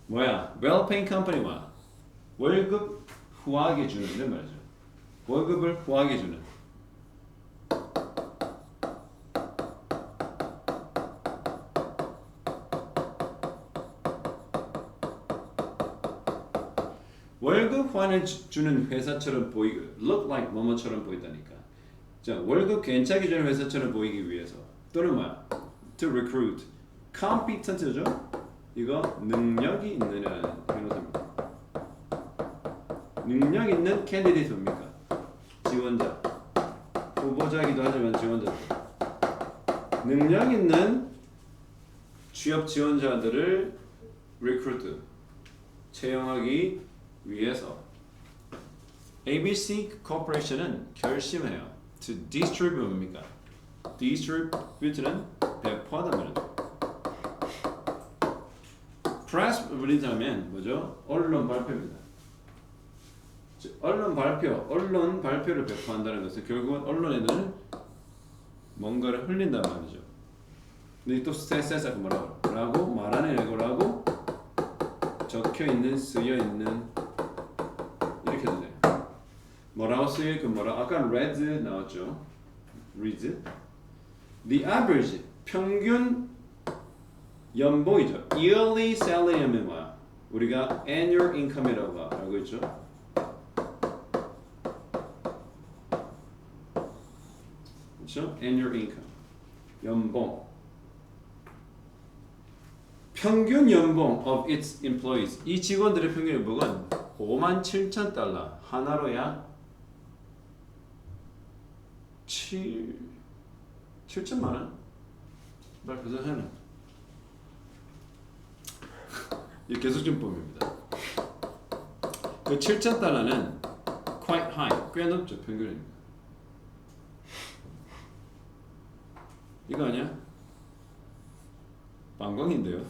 뭐야? well-paying company 뭐야? 월급 후하게 주는 이런 말이죠. 월급을 후하게 주는. 월급 후하게 주는 회사처럼 보이고 look like 뭐뭐처럼 보인다니까. 자, 월급 괜찮게 주는 회사처럼 보이기 위해서 또는 뭐야? To recruit. competent죠? 이거 능력이 있느냐는 변호사입니다. 능력 있는 캔디데이트입니까? 지원자. 후보자이기도 하지만 지원자들. 능력 있는 취업 지원자들을 recruit. 채용하기 위해서 ABC Corporation은 결심해요. To distribute 뭡니까? distribute는 배포하다 말이죠. press release하면 뭐죠? 언론 발표입니다. 언론 발표를 배포한다는 것은 결국은 언론에는 뭔가를 흘린단 말이죠. 근데 또 세세사 뭐라고 말하는 거라고 적혀 있는 쓰여 있는 이렇게 해도 돼요. 뭐라고 쓰여 있고 뭐라고 아까 read 나왔죠. read. The average 평균 연봉이죠. yearly salary면 뭐야? 우리가 annual income이라고 알고 있죠. 그렇죠? annual income. 연봉. 평균 연봉 of its employees. 이 직원들의 평균 연봉은 57,000달러. 하나로 약 7천만 원? 말 그대로 해놔. 이 계속증법입니다. 그 7,000달러는 quite high, 꽤 높죠 평균입니다. 이거 아니야? 관광인데요.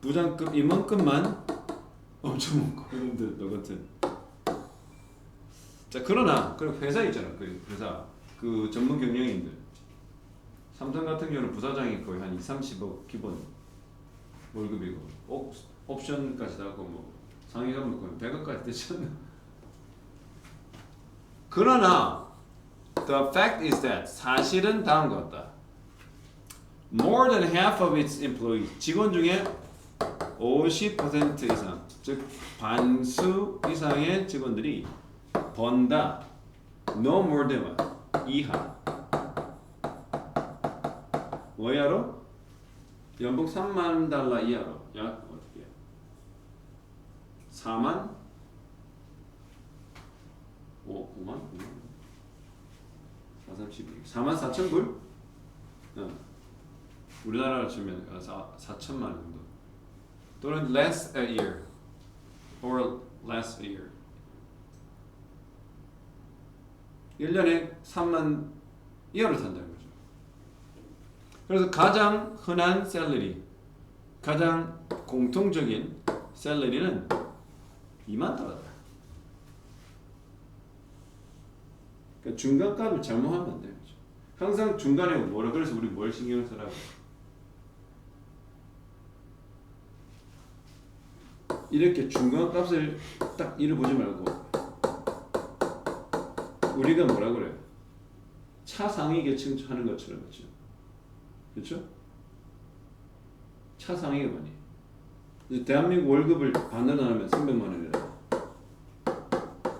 부장급 임원급만 엄청 많고 그런데 너 같은. 자 그러나 그 회사 있잖아. 그 회사 그 전문 경영인들. 삼성 같은 경우는 부사장이 거의 한 2-30억 기본 월급이고 옵션까지 다 하고 뭐 상위가 뭐 거의 100억까지 되지 않나. 그러나 the fact is that 사실은 다음 것 같다. More than half of its employees 직원 중에 50% 이상 즉 반수 이상의 직원들이 번다. No more than what? 이하. 뭐야로? 연봉 3만 달러 이하로. 약 어떻게? 4만? 5만? 4만 4천 불? 우리나라로 치면 4천만 원 정도. 또는 less a year or less a year. 1년에 3만 이하로 산다는 거죠. 그래서 가장 흔한 샐러리, 가장 공통적인 샐러리는 2만 달러다. 그러니까 중간값을 잘못하면 안 돼요. 항상 중간에 뭐라 그래서 우리 뭘 신경을 쓰라고. 이렇게 중간값을 딱 잃어보지 말고 우리가 뭐라 그래요? 차상위 계층 하는 것처럼 그렇죠? 그렇죠? 차상위가 뭐니? 대한민국 월급을 반을 나누면 300만 원이라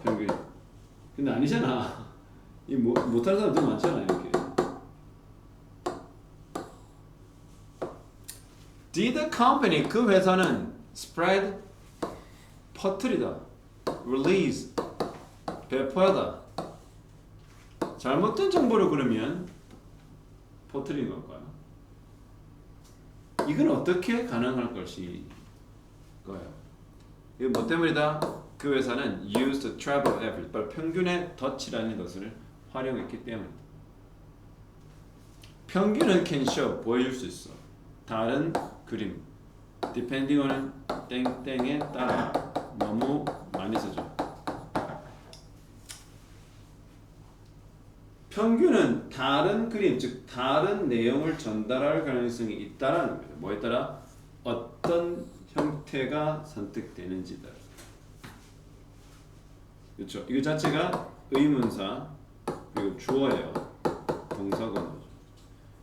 평균. 근데 아니잖아. 이 못하는 사람들 많잖아 이렇게. Did the company 그 회사는 spread 퍼뜨리다, release 배포하다. 잘못된 정보를 그러면 퍼뜨리는 걸까요? 이건 어떻게 가능할 것일까요? 이거 뭐 때문이다? 그 회사는 used the travel average, 평균의 덫이라는 것을 활용했기 때문이다. 평균은 can show, 보여줄 수 있어. 다른 그림, depending on 땡땡에 따라 너무 많이 쓰죠. 평균은 다른 그림, 즉 다른 내용을 전달할 가능성이 있다라는 겁니다. 뭐에 따라? 어떤 형태가 선택되는지에 따라. 그렇죠? 이거 자체가 의문사 그리고 주어예요. 동사건어죠.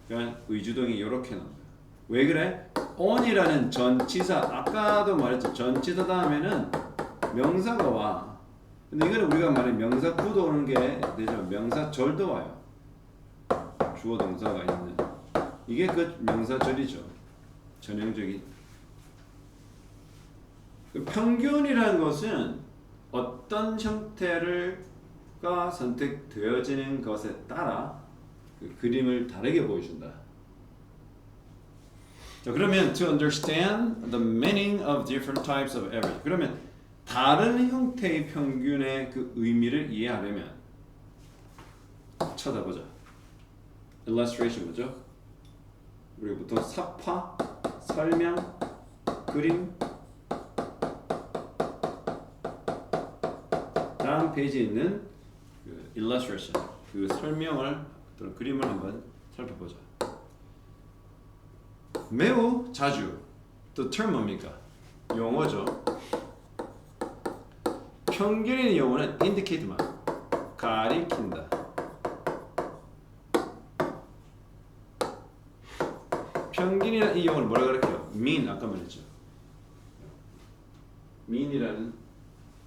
그러니까 의주동이 이렇게 나옵니다. 왜 그래? on이라는 전치사, 아까도 말했죠. 전치사 다음에는 명사가 와. 근데 이거는 우리가 말해 명사 구도 오는 게 되죠. 명사절도 와요. 주어 동사가 있는. 이게 그 명사절이죠. 전형적인. 그 평균이라는 것은 어떤 형태가 선택되어지는 것에 따라 그 그림을 다르게 보여준다. 자, 그러면 to understand the meaning of different types of average. 그러면 다른 형태의 평균의 그 의미를 이해하려면 쳐다보자. illustration 뭐죠? 우리 보통 삽화, 설명, 그림. 다음 페이지에 있는 그 illustration, 그 설명을 또는 그림을 한번 살펴보자. 매우 자주 또 term 뭡니까? 용어죠. 평균의 용어는 indicate만 가리킨다. 평균이라는 이 용어는 뭐라 가르쳐요? mean 아까 말했죠. mean이라는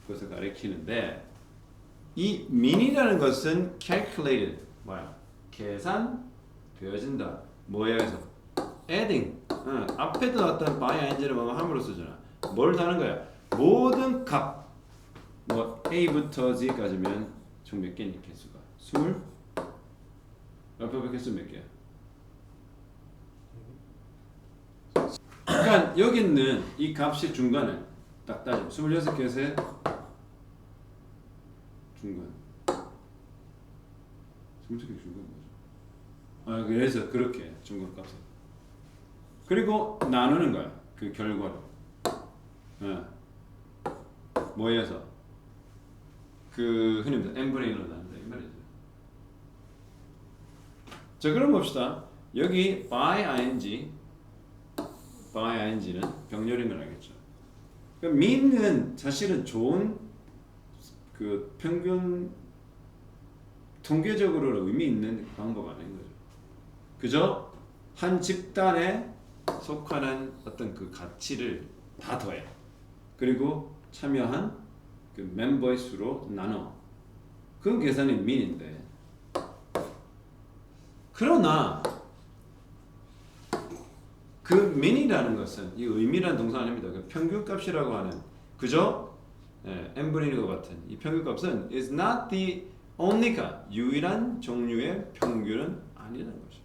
것을 가리키는데 이 mean이라는 것은 calculated 뭐야? 계산되어진다. 뭐에 의해서? adding 앞에도 어떤 by ing를 뭐 함으로 쓰잖아. 뭘 다는 거야? 모든 값 뭐 a부터 z까지면 총 몇 개니 개수가? 20? 알파벳 개수 몇 개야? 그러니까 여기 있는 이 값의 중간은 딱 따지면 26개에서의 중간 26개 중간 뭐죠? 그래서 그렇게 중간 값을 그리고 나누는 거야. 그 결과를 뭐에서? 그 흔히 말해서 n분의 1로 나눈다 이 말이죠. 자 그럼 봅시다. 여기 by ing는 병렬인 걸 알겠죠. 그러니까 mean은 사실은 좋은 그 평균 통계적으로 의미 있는 방법 아닌 거죠. 그죠? 한 집단에 속하는 어떤 그 가치를 다 더해. 그리고 참여한 그 멤버의 수로 나눠. 그건 계산이 mean인데. 그러나 그 mean이라는 것은 이 의미라는 동사 아닙니다. 그 평균값이라고 하는 그죠? n분의 1과 같은 이 평균값은 is not the only 유일한 종류의 평균은 아니라는 거죠.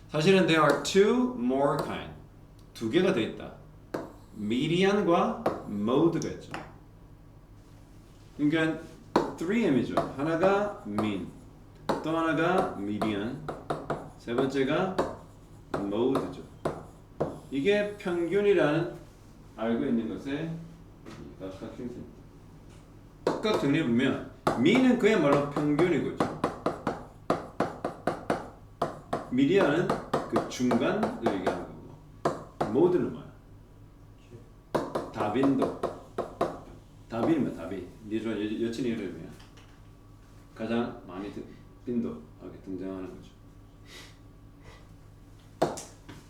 사실은 there are two more kind 두 개가 더 있다. median과 mode가 있죠. 그러니까 3M이죠. 하나가 mean, 또 하나가 median, 세 번째가 mode죠. 이게 평균이라는 알고 있는 것의 각각 형태입니다. 각각 정리해보면 mean은 그야말로 평균이고 median은 그 중간을 얘기하는 거고 mode는 뭐야? 다빈도. 다빈이면 다빈. 여친의 이름이야. 가장 많이 빈도하게 등장하는 거죠.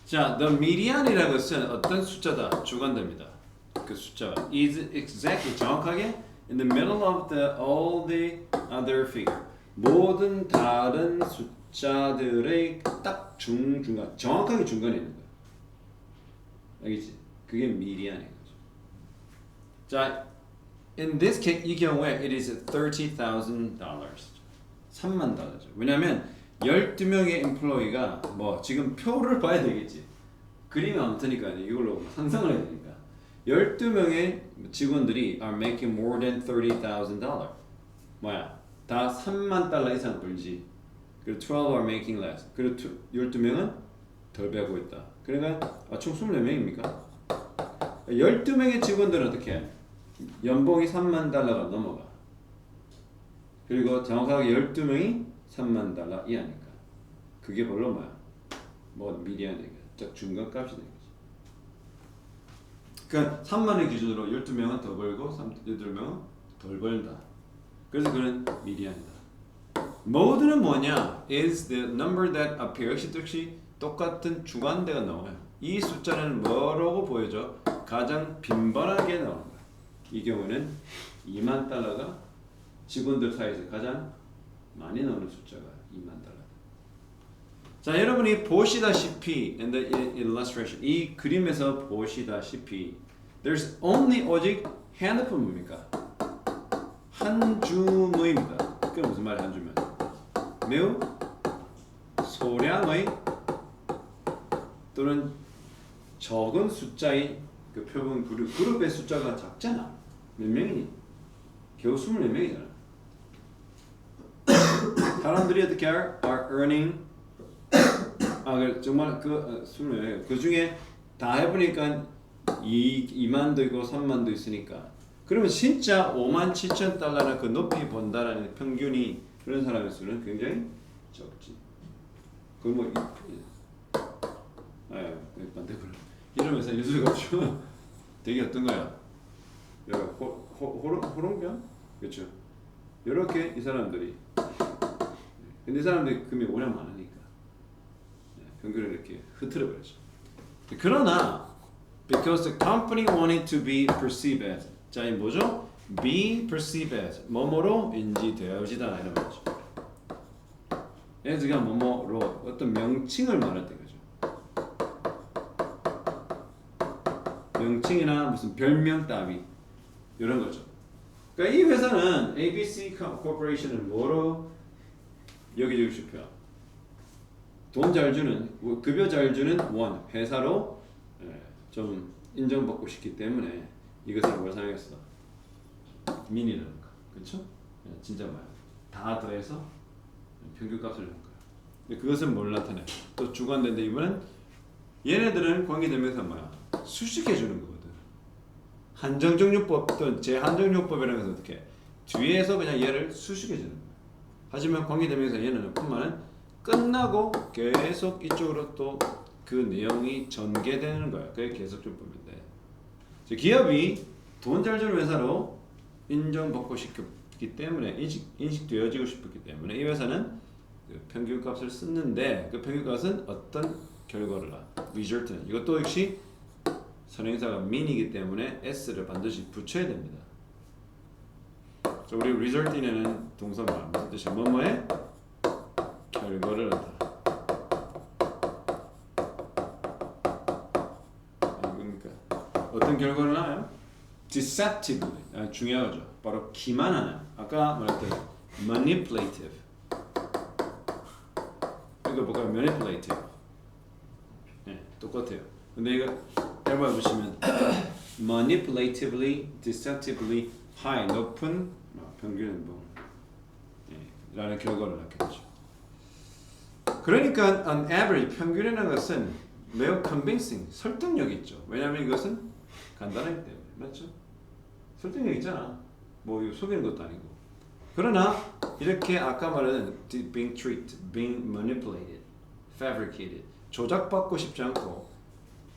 자, the median이라는 것은 어떤 숫자다 주관됩니다. 그 숫자가 is exactly 정확하게 in the middle of all the other figure. 모든 다른 숫자들의 딱 중간, 정확하게 중간에 있는 거야. 알겠지? 그게 median인 거죠. 자, in this case 이 경우에 it is $30,000. 3만 달러죠. 왜냐하면 12명의 employee가 뭐 지금 표를 봐야 되겠지. 그림이 안 뜨니까 이걸로 상상을 해야 되니까 12명의 직원들이 are making more than $30,000. 뭐야? 다 3만 달러 이상 벌지. 그리고 12 are making less. 그리고 12명은 덜 배우고 있다. 그러니까 총 24명입니까? 12명의 직원들은 어떻게 해? 연봉이 3만 달러가 넘어가. 그리고 정확하게 12명이 3만 달러 이하니까. 그게 별로 뭐야? 뭐 미디안이니까. 즉 중간값이 되는 거지. 그러니까 3만의 기준으로 12명은 더 벌고 8명은 덜 벌다. 그래서 그는 미디안이다. mode는 뭐냐? is the number that appears. 역시 똑같은 주관대가 나와요. 이 숫자는 뭐라고 보여줘? 가장 빈번하게 나오는 거야. 이 경우는 2만 달러가 직원들 사이에서 가장 많이 나오는 숫자가 2만 달러. 자, 여러분이 보시다시피 in the illustration 이 그림에서 보시다시피 there's only 오직 핸드폰입니까? 한 줌입니다. 그게 무슨 말이야? 한 줌은 매우 소량의 또는 적은 숫자의 그 표본 그룹의 숫자가 작잖아. 몇 명이니? 겨우 24명이잖아. 사람들이 어떻게 are earning 정말 그 중에 다 해보니까 2만도 있고 3만도 있으니까 그러면 진짜 5만 7천 달러나 그 높이 번다라는 평균이 그런 사람의 수는 굉장히 적지. 그뭐 반대로 이러면서 예수가 없죠. 되게 어떤 거야? 호롱병? 그렇죠. 이렇게 이 사람들이 근데 이 사람들이 금이 워낙 많으니까 평균을 이렇게 흐트려 버리죠. 그러나 because the company wanted to be perceived as 자, 이 뭐죠? be perceived as 뭐뭐로 인지되어지다 이런 거죠. as가 뭐뭐로 어떤 명칭을 말할 때 그죠. 명칭이나 무슨 별명 따위 이런 거죠. 그러니까 이 회사는 ABC Corporation은 뭐로 여기주고 싶어요? 돈 잘 주는 급여 잘 주는 원 회사로 좀 인정받고 싶기 때문에 이것을 뭘 사용했어? 민이라는 거, 그렇죠? 진짜 뭐야? 다 더해서 평균값을 준 거야. 근데 그것은 뭘 나타내? 또 주관된데 이번엔 얘네들은 관계되면서 뭐야? 수식해 주는 거거든. 한정적용법 또는 제한정용법이라는 것은 어떻게? 뒤에서 그냥 얘를 수식해 주는 거야. 하지만 관계되면서 얘는 뿐만은 끝나고 계속 이쪽으로 또 그 내용이 전개되는 거야. 그게 계속적용법인데 기업이 돈 잘 주는 회사로 인정받고 싶기 때문에 인식되어지고 싶었기 때문에 이 회사는 그 평균값을 쓰는데 그 평균값은 어떤 결과를 result는 이것도 역시 선행사가 mean이기 때문에 s를 반드시 붙여야 됩니다. 자, 우리 result인에는 동사말 무슨 뜻이야? 뭐뭐의 결과를 나타내. 어떤 결과를 나와요? deceptively 중요하죠. 바로 기만하는 아까 말했던 manipulative 이거 뭐가 manipulative 똑같아요. 근데 이거 닮아 보시면 manipulatively, deceptively high 높은 평균 연봉 라는 결과를 낳게 되죠. 그러니까 on average 평균이라는 것은 매우 convincing 설득력이 있죠. 왜냐하면 이것은 간단하기 때문에 맞죠? 설득력 있잖아. 뭐 이거 속이는 것도 아니고. 그러나 이렇게 아까 말하는 being tricked, being manipulated, fabricated 조작받고 싶지 않고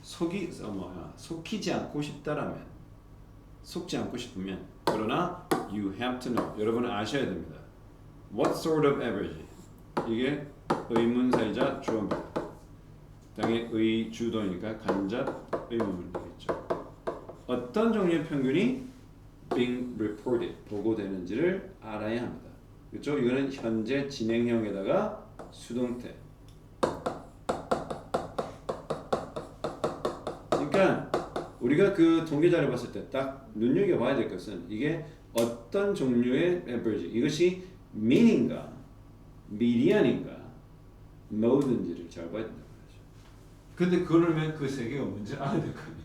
속이지 않고 싶다라면 속지 않고 싶으면 그러나 you have to know 여러분은 아셔야 됩니다. What sort of average? 이게 의문사이자 주어입니다. 당연히 의주도니까 간접 의문문 되겠죠. 어떤 종류의 평균이 being reported 보고되는지를 알아야 합니다. 그렇죠? 이거는 현재 진행형에다가 수동태. 그러니까 우리가 그 통계 자료 봤을 때 딱 눈여겨봐야 될 것은 이게 어떤 종류의 average 이것이 mean인가 median인가 뭐든지를 잘 봐야 된다는 거죠. 근데 그러면 그 세 개가 뭔지 알아야 될 거 아니야.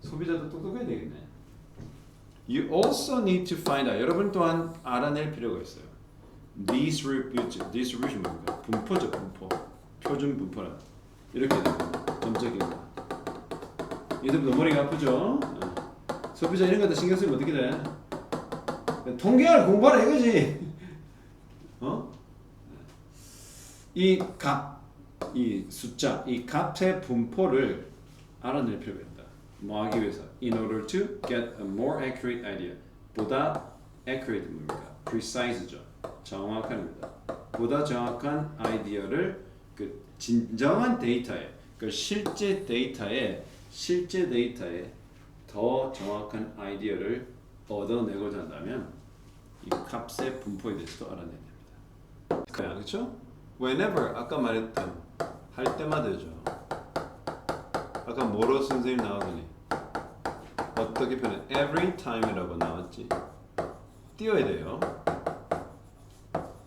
소비자도 똑똑해야 되겠네. You also need to find out. 여러분 또한 알아낼 필요가 있어요. Distribution 뭔가 분포죠, 분포. 표준 분포라. 이렇게 됩니다. 점적입니다. 이들도 머리가 아프죠? 소비자 이런 것도 신경 쓰면 어떻게 돼? 통계를 공부하라 이거지. 이 값, 이 숫자, 이 값의 분포를 알아낼 필요가 있다. 뭐 하기 위해서? In order to get a more accurate idea. 보다 accurate 뭡니까? precise죠. 정확합니다. 보다 정확한 아이디어를 그 진정한 데이터에, 그 실제 데이터에 더 정확한 아이디어를 얻어내고자 한다면 이 값의 분포에 대해서도 알아내야 됩니다. 그렇죠? Whenever 아까 말했던 할 때마다죠. 아까 뭐로 선생님 나오더니 어떻게 표현? Every time이라고 나왔지. 띄워야 돼요.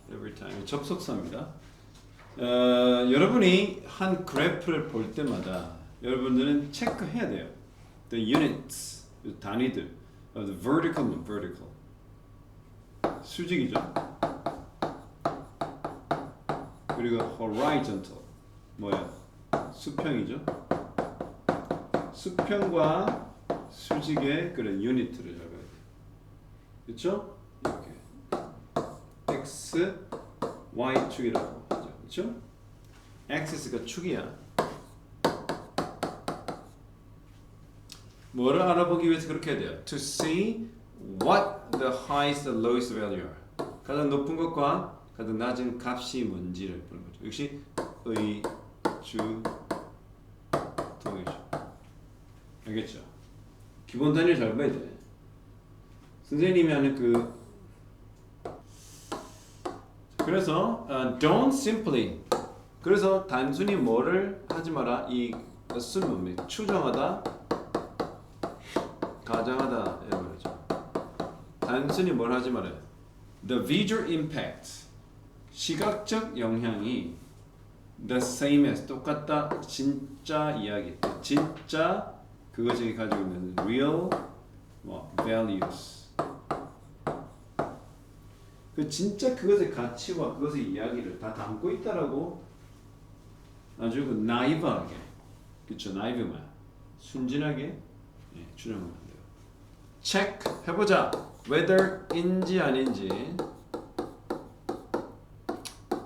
Every time 접속사입니다. 여러분이 한 그래프를 볼 때마다 여러분들은 체크해야 돼요. The units, 단위들, the vertical. 수직이죠. 그리고 horizontal 뭐야? 수평이죠. 수평과 수직의 그런 유니트를 잡아야 돼. 그렇죠? 이렇게 x, y 축이라고 하죠. 그렇죠? axis가 축이야. 뭐를 알아보기 위해서 그렇게 해야 돼요? To see what the highest, the lowest value are. 가장 높은 것과 가장 낮은 값이 뭔지를 보는 거죠. 역시 의, 주, 동의죠. 알겠죠? 기본 단위를 잘 봐야 돼. 선생님이 하는 그래서 don't simply 그래서 단순히 뭐를 하지 마라. 이 assume 추정하다, 가정하다 이런 거죠. 단순히 뭘 하지 말아요. The visual impact 시각적 영향이 the same as 똑같다. 진짜 이야기. 진짜 그것이 가지고 있는 real values. 그 진짜 그것의 가치와 그것의 이야기를 다 담고 있다라고 아주 나이브하게, 그렇죠? 나이브만 순진하게 추정하면 안 돼요. 체크 해보자. whether인지 아닌지.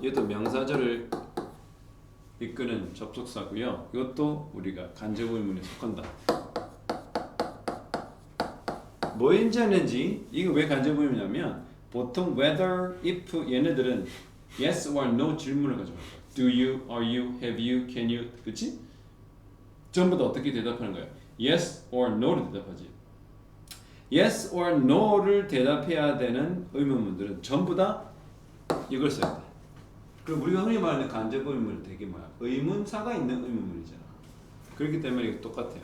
이것도 명사절을 이끄는 접속사고요. 이것도 우리가 간접 의문에 속한다. 뭐인지 아닌지. 이거 왜 간접 의문이냐면 보통 whether, if 얘네들은 yes or no 질문을 가지고 있어요. Do you, are you, have you, can you, 그렇지? 전부 다 어떻게 대답하는 거예요? Yes or no를 대답하지. Yes or no를 대답해야 되는 의문문들은 전부 다 이걸 써야 돼. 그리고 우리가 흔히 말하는 간접 의문은 되게 뭐야? 의문사가 있는 의문문이잖아. 그렇기 때문에 이거 똑같아요.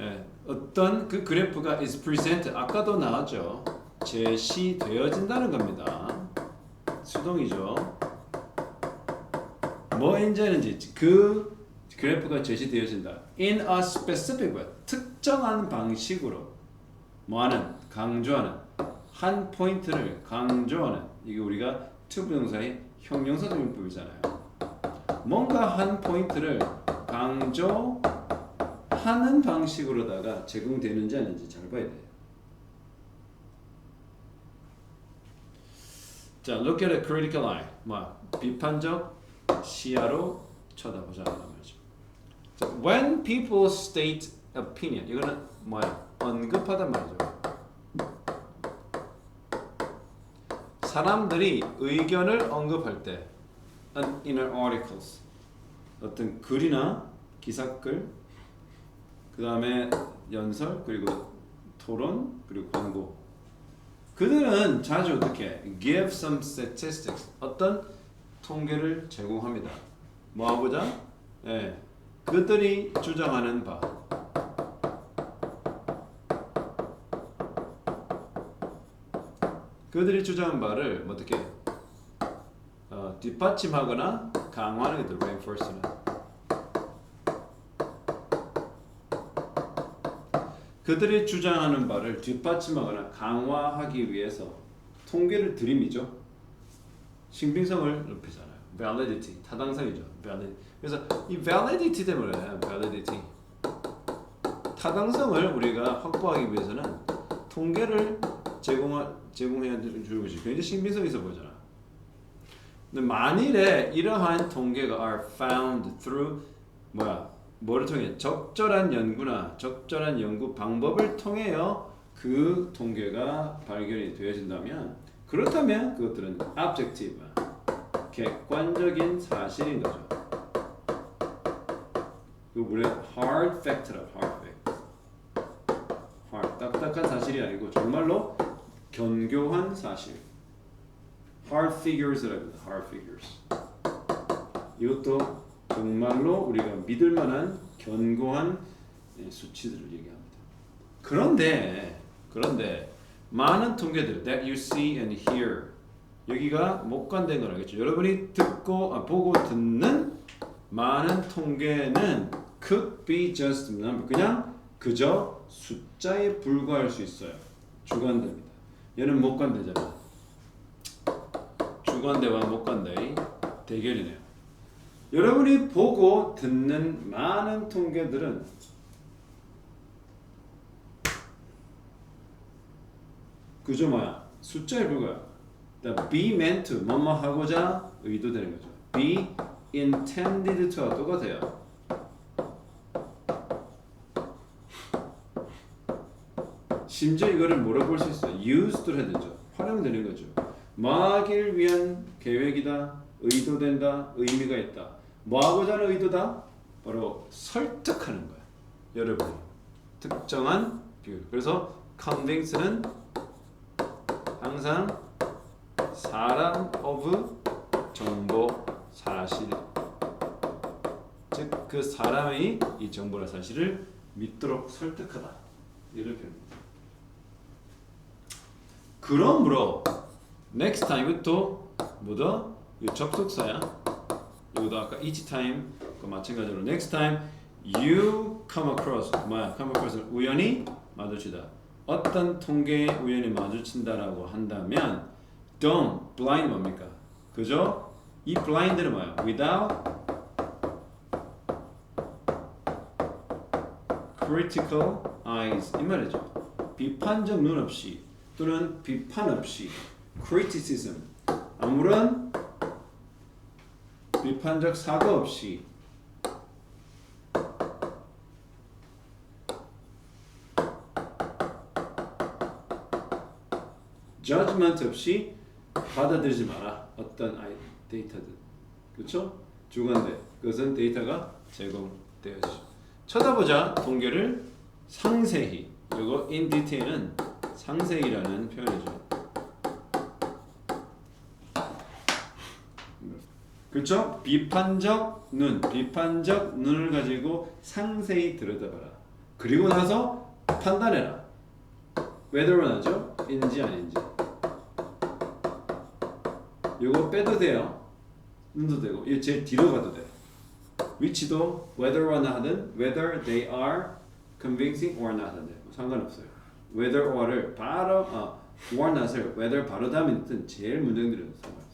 예, 어떤 그 그래프가 is presented, 아까도 나왔죠. 제시되어진다는 겁니다. 수동이죠. 뭐인지 아닌지 그 그래프가 제시되어진다. In a specific way, 특정한 방식으로 뭐하는? 강조하는 한 포인트를 강조하는 이게 우리가 to 부동사의 형용사 조용법이잖아요. 뭔가 한 포인트를 강조하는 방식으로다가 제공되는지 아닌지 잘 봐야 돼요. 자, look at a critical eye. 비판적 시야로 쳐다보자 말이죠. 자, when people state opinion, 이거는 언급하단 말이죠. 사람들이 의견을 언급할 때, in articles, 어떤 글이나 기사글, 그 다음에 연설, 그리고 토론, 그리고 광고. 그들은 자주 어떻게 give some statistics, 어떤 통계를 제공합니다. 뭐 하고자? 예, 그들이 주장하는 바. 그들이 주장한 바를 어떻게 뒷받침하거나 강화하는 게 reinforce는. 그들이 주장하는 바를 뒷받침하거나 강화하기 위해서 통계를 들이미죠. 신빙성을 높이잖아요. validity, 타당성이죠. validity. 그래서 이 validity 때문에 validity, 타당성을 우리가 확보하기 위해서는 통계를 제공해야 되는 것이 굉장히 신빙성 있어 보이잖아. 근데 만일에 이러한 통계가 are found through 뭐를 통해 적절한 연구나 적절한 연구 방법을 통해요 그 통계가 발견이 되어진다면 그렇다면 그것들은 objective, 객관적인 사실인 거죠. 그 우리 hard fact라고 hard fact. hard 딱딱한 사실이 아니고 정말로 견고한 사실. hard figures라고 합니다. hard figures. 이것도 정말로 우리가 믿을 만한 견고한 수치들을 얘기합니다. 그런데 많은 통계들 that you see and hear 여기가 목관된 건 알겠죠? 여러분이 보고 듣는 많은 통계는 could be just number 그냥 그저 숫자에 불과할 수 있어요. 주관대입니다. 얘는 목관대잖아. 주관대와 목관대 대결이네요. 여러분이 보고 듣는 많은 통계들은 그저 뭐야? 숫자에 불과해. be meant to 뭐뭐 하고자 의도되는 거죠. be intended to와 똑같아요. 심지어 이거를 뭐라고 볼 수 있어요? used도 해야 되죠. 활용되는 거죠. 뭐 하길 위한 계획이다, 의도된다, 의미가 있다. 뭐 하고자 하는 의도다? 바로 설득하는 거야. 여러분이 특정한 비율. 그래서 convince는 항상 사람 of 정보 사실, 즉 그 사람의 이 정보나 사실을 믿도록 설득하다, 이를 표현합니다. 그러므로 next time 이것도 뭐다? 이 접속사야. 이것도 아까 each time 그 마찬가지로 next time you come across 뭐야? come across를 우연히 마주치다. 어떤 통계에 우연히 마주친다라고 한다면 don't blind 뭡니까? 그죠? 이 blind는 뭐야? without critical eyes 이 말이죠. 비판적 눈 없이 또는 비판 없이 criticism 아무런 비판적 사고 없이 judgment 없이 받아들이지 마라. 어떤 데이터든. 그렇죠? 주관대. 그것은 데이터가 제공되어지죠. 쳐다보자 통계를 상세히. 그리고 in detail은 상세히라는 표현이죠. 그렇죠? 비판적 눈을 가지고 상세히 들여다봐라. 그리고 나서 판단해라. whether 원하죠? 인지 아닌지. 요거 빼도 돼요. 눈도 되고. 이거 제일 뒤로 가도 돼. which도 whether or나 하든 whether they are convincing or not 하든 상관없어요. whether or를 바로 or not을 whether 바로 다음에 넣든 제일 문제들은 상관.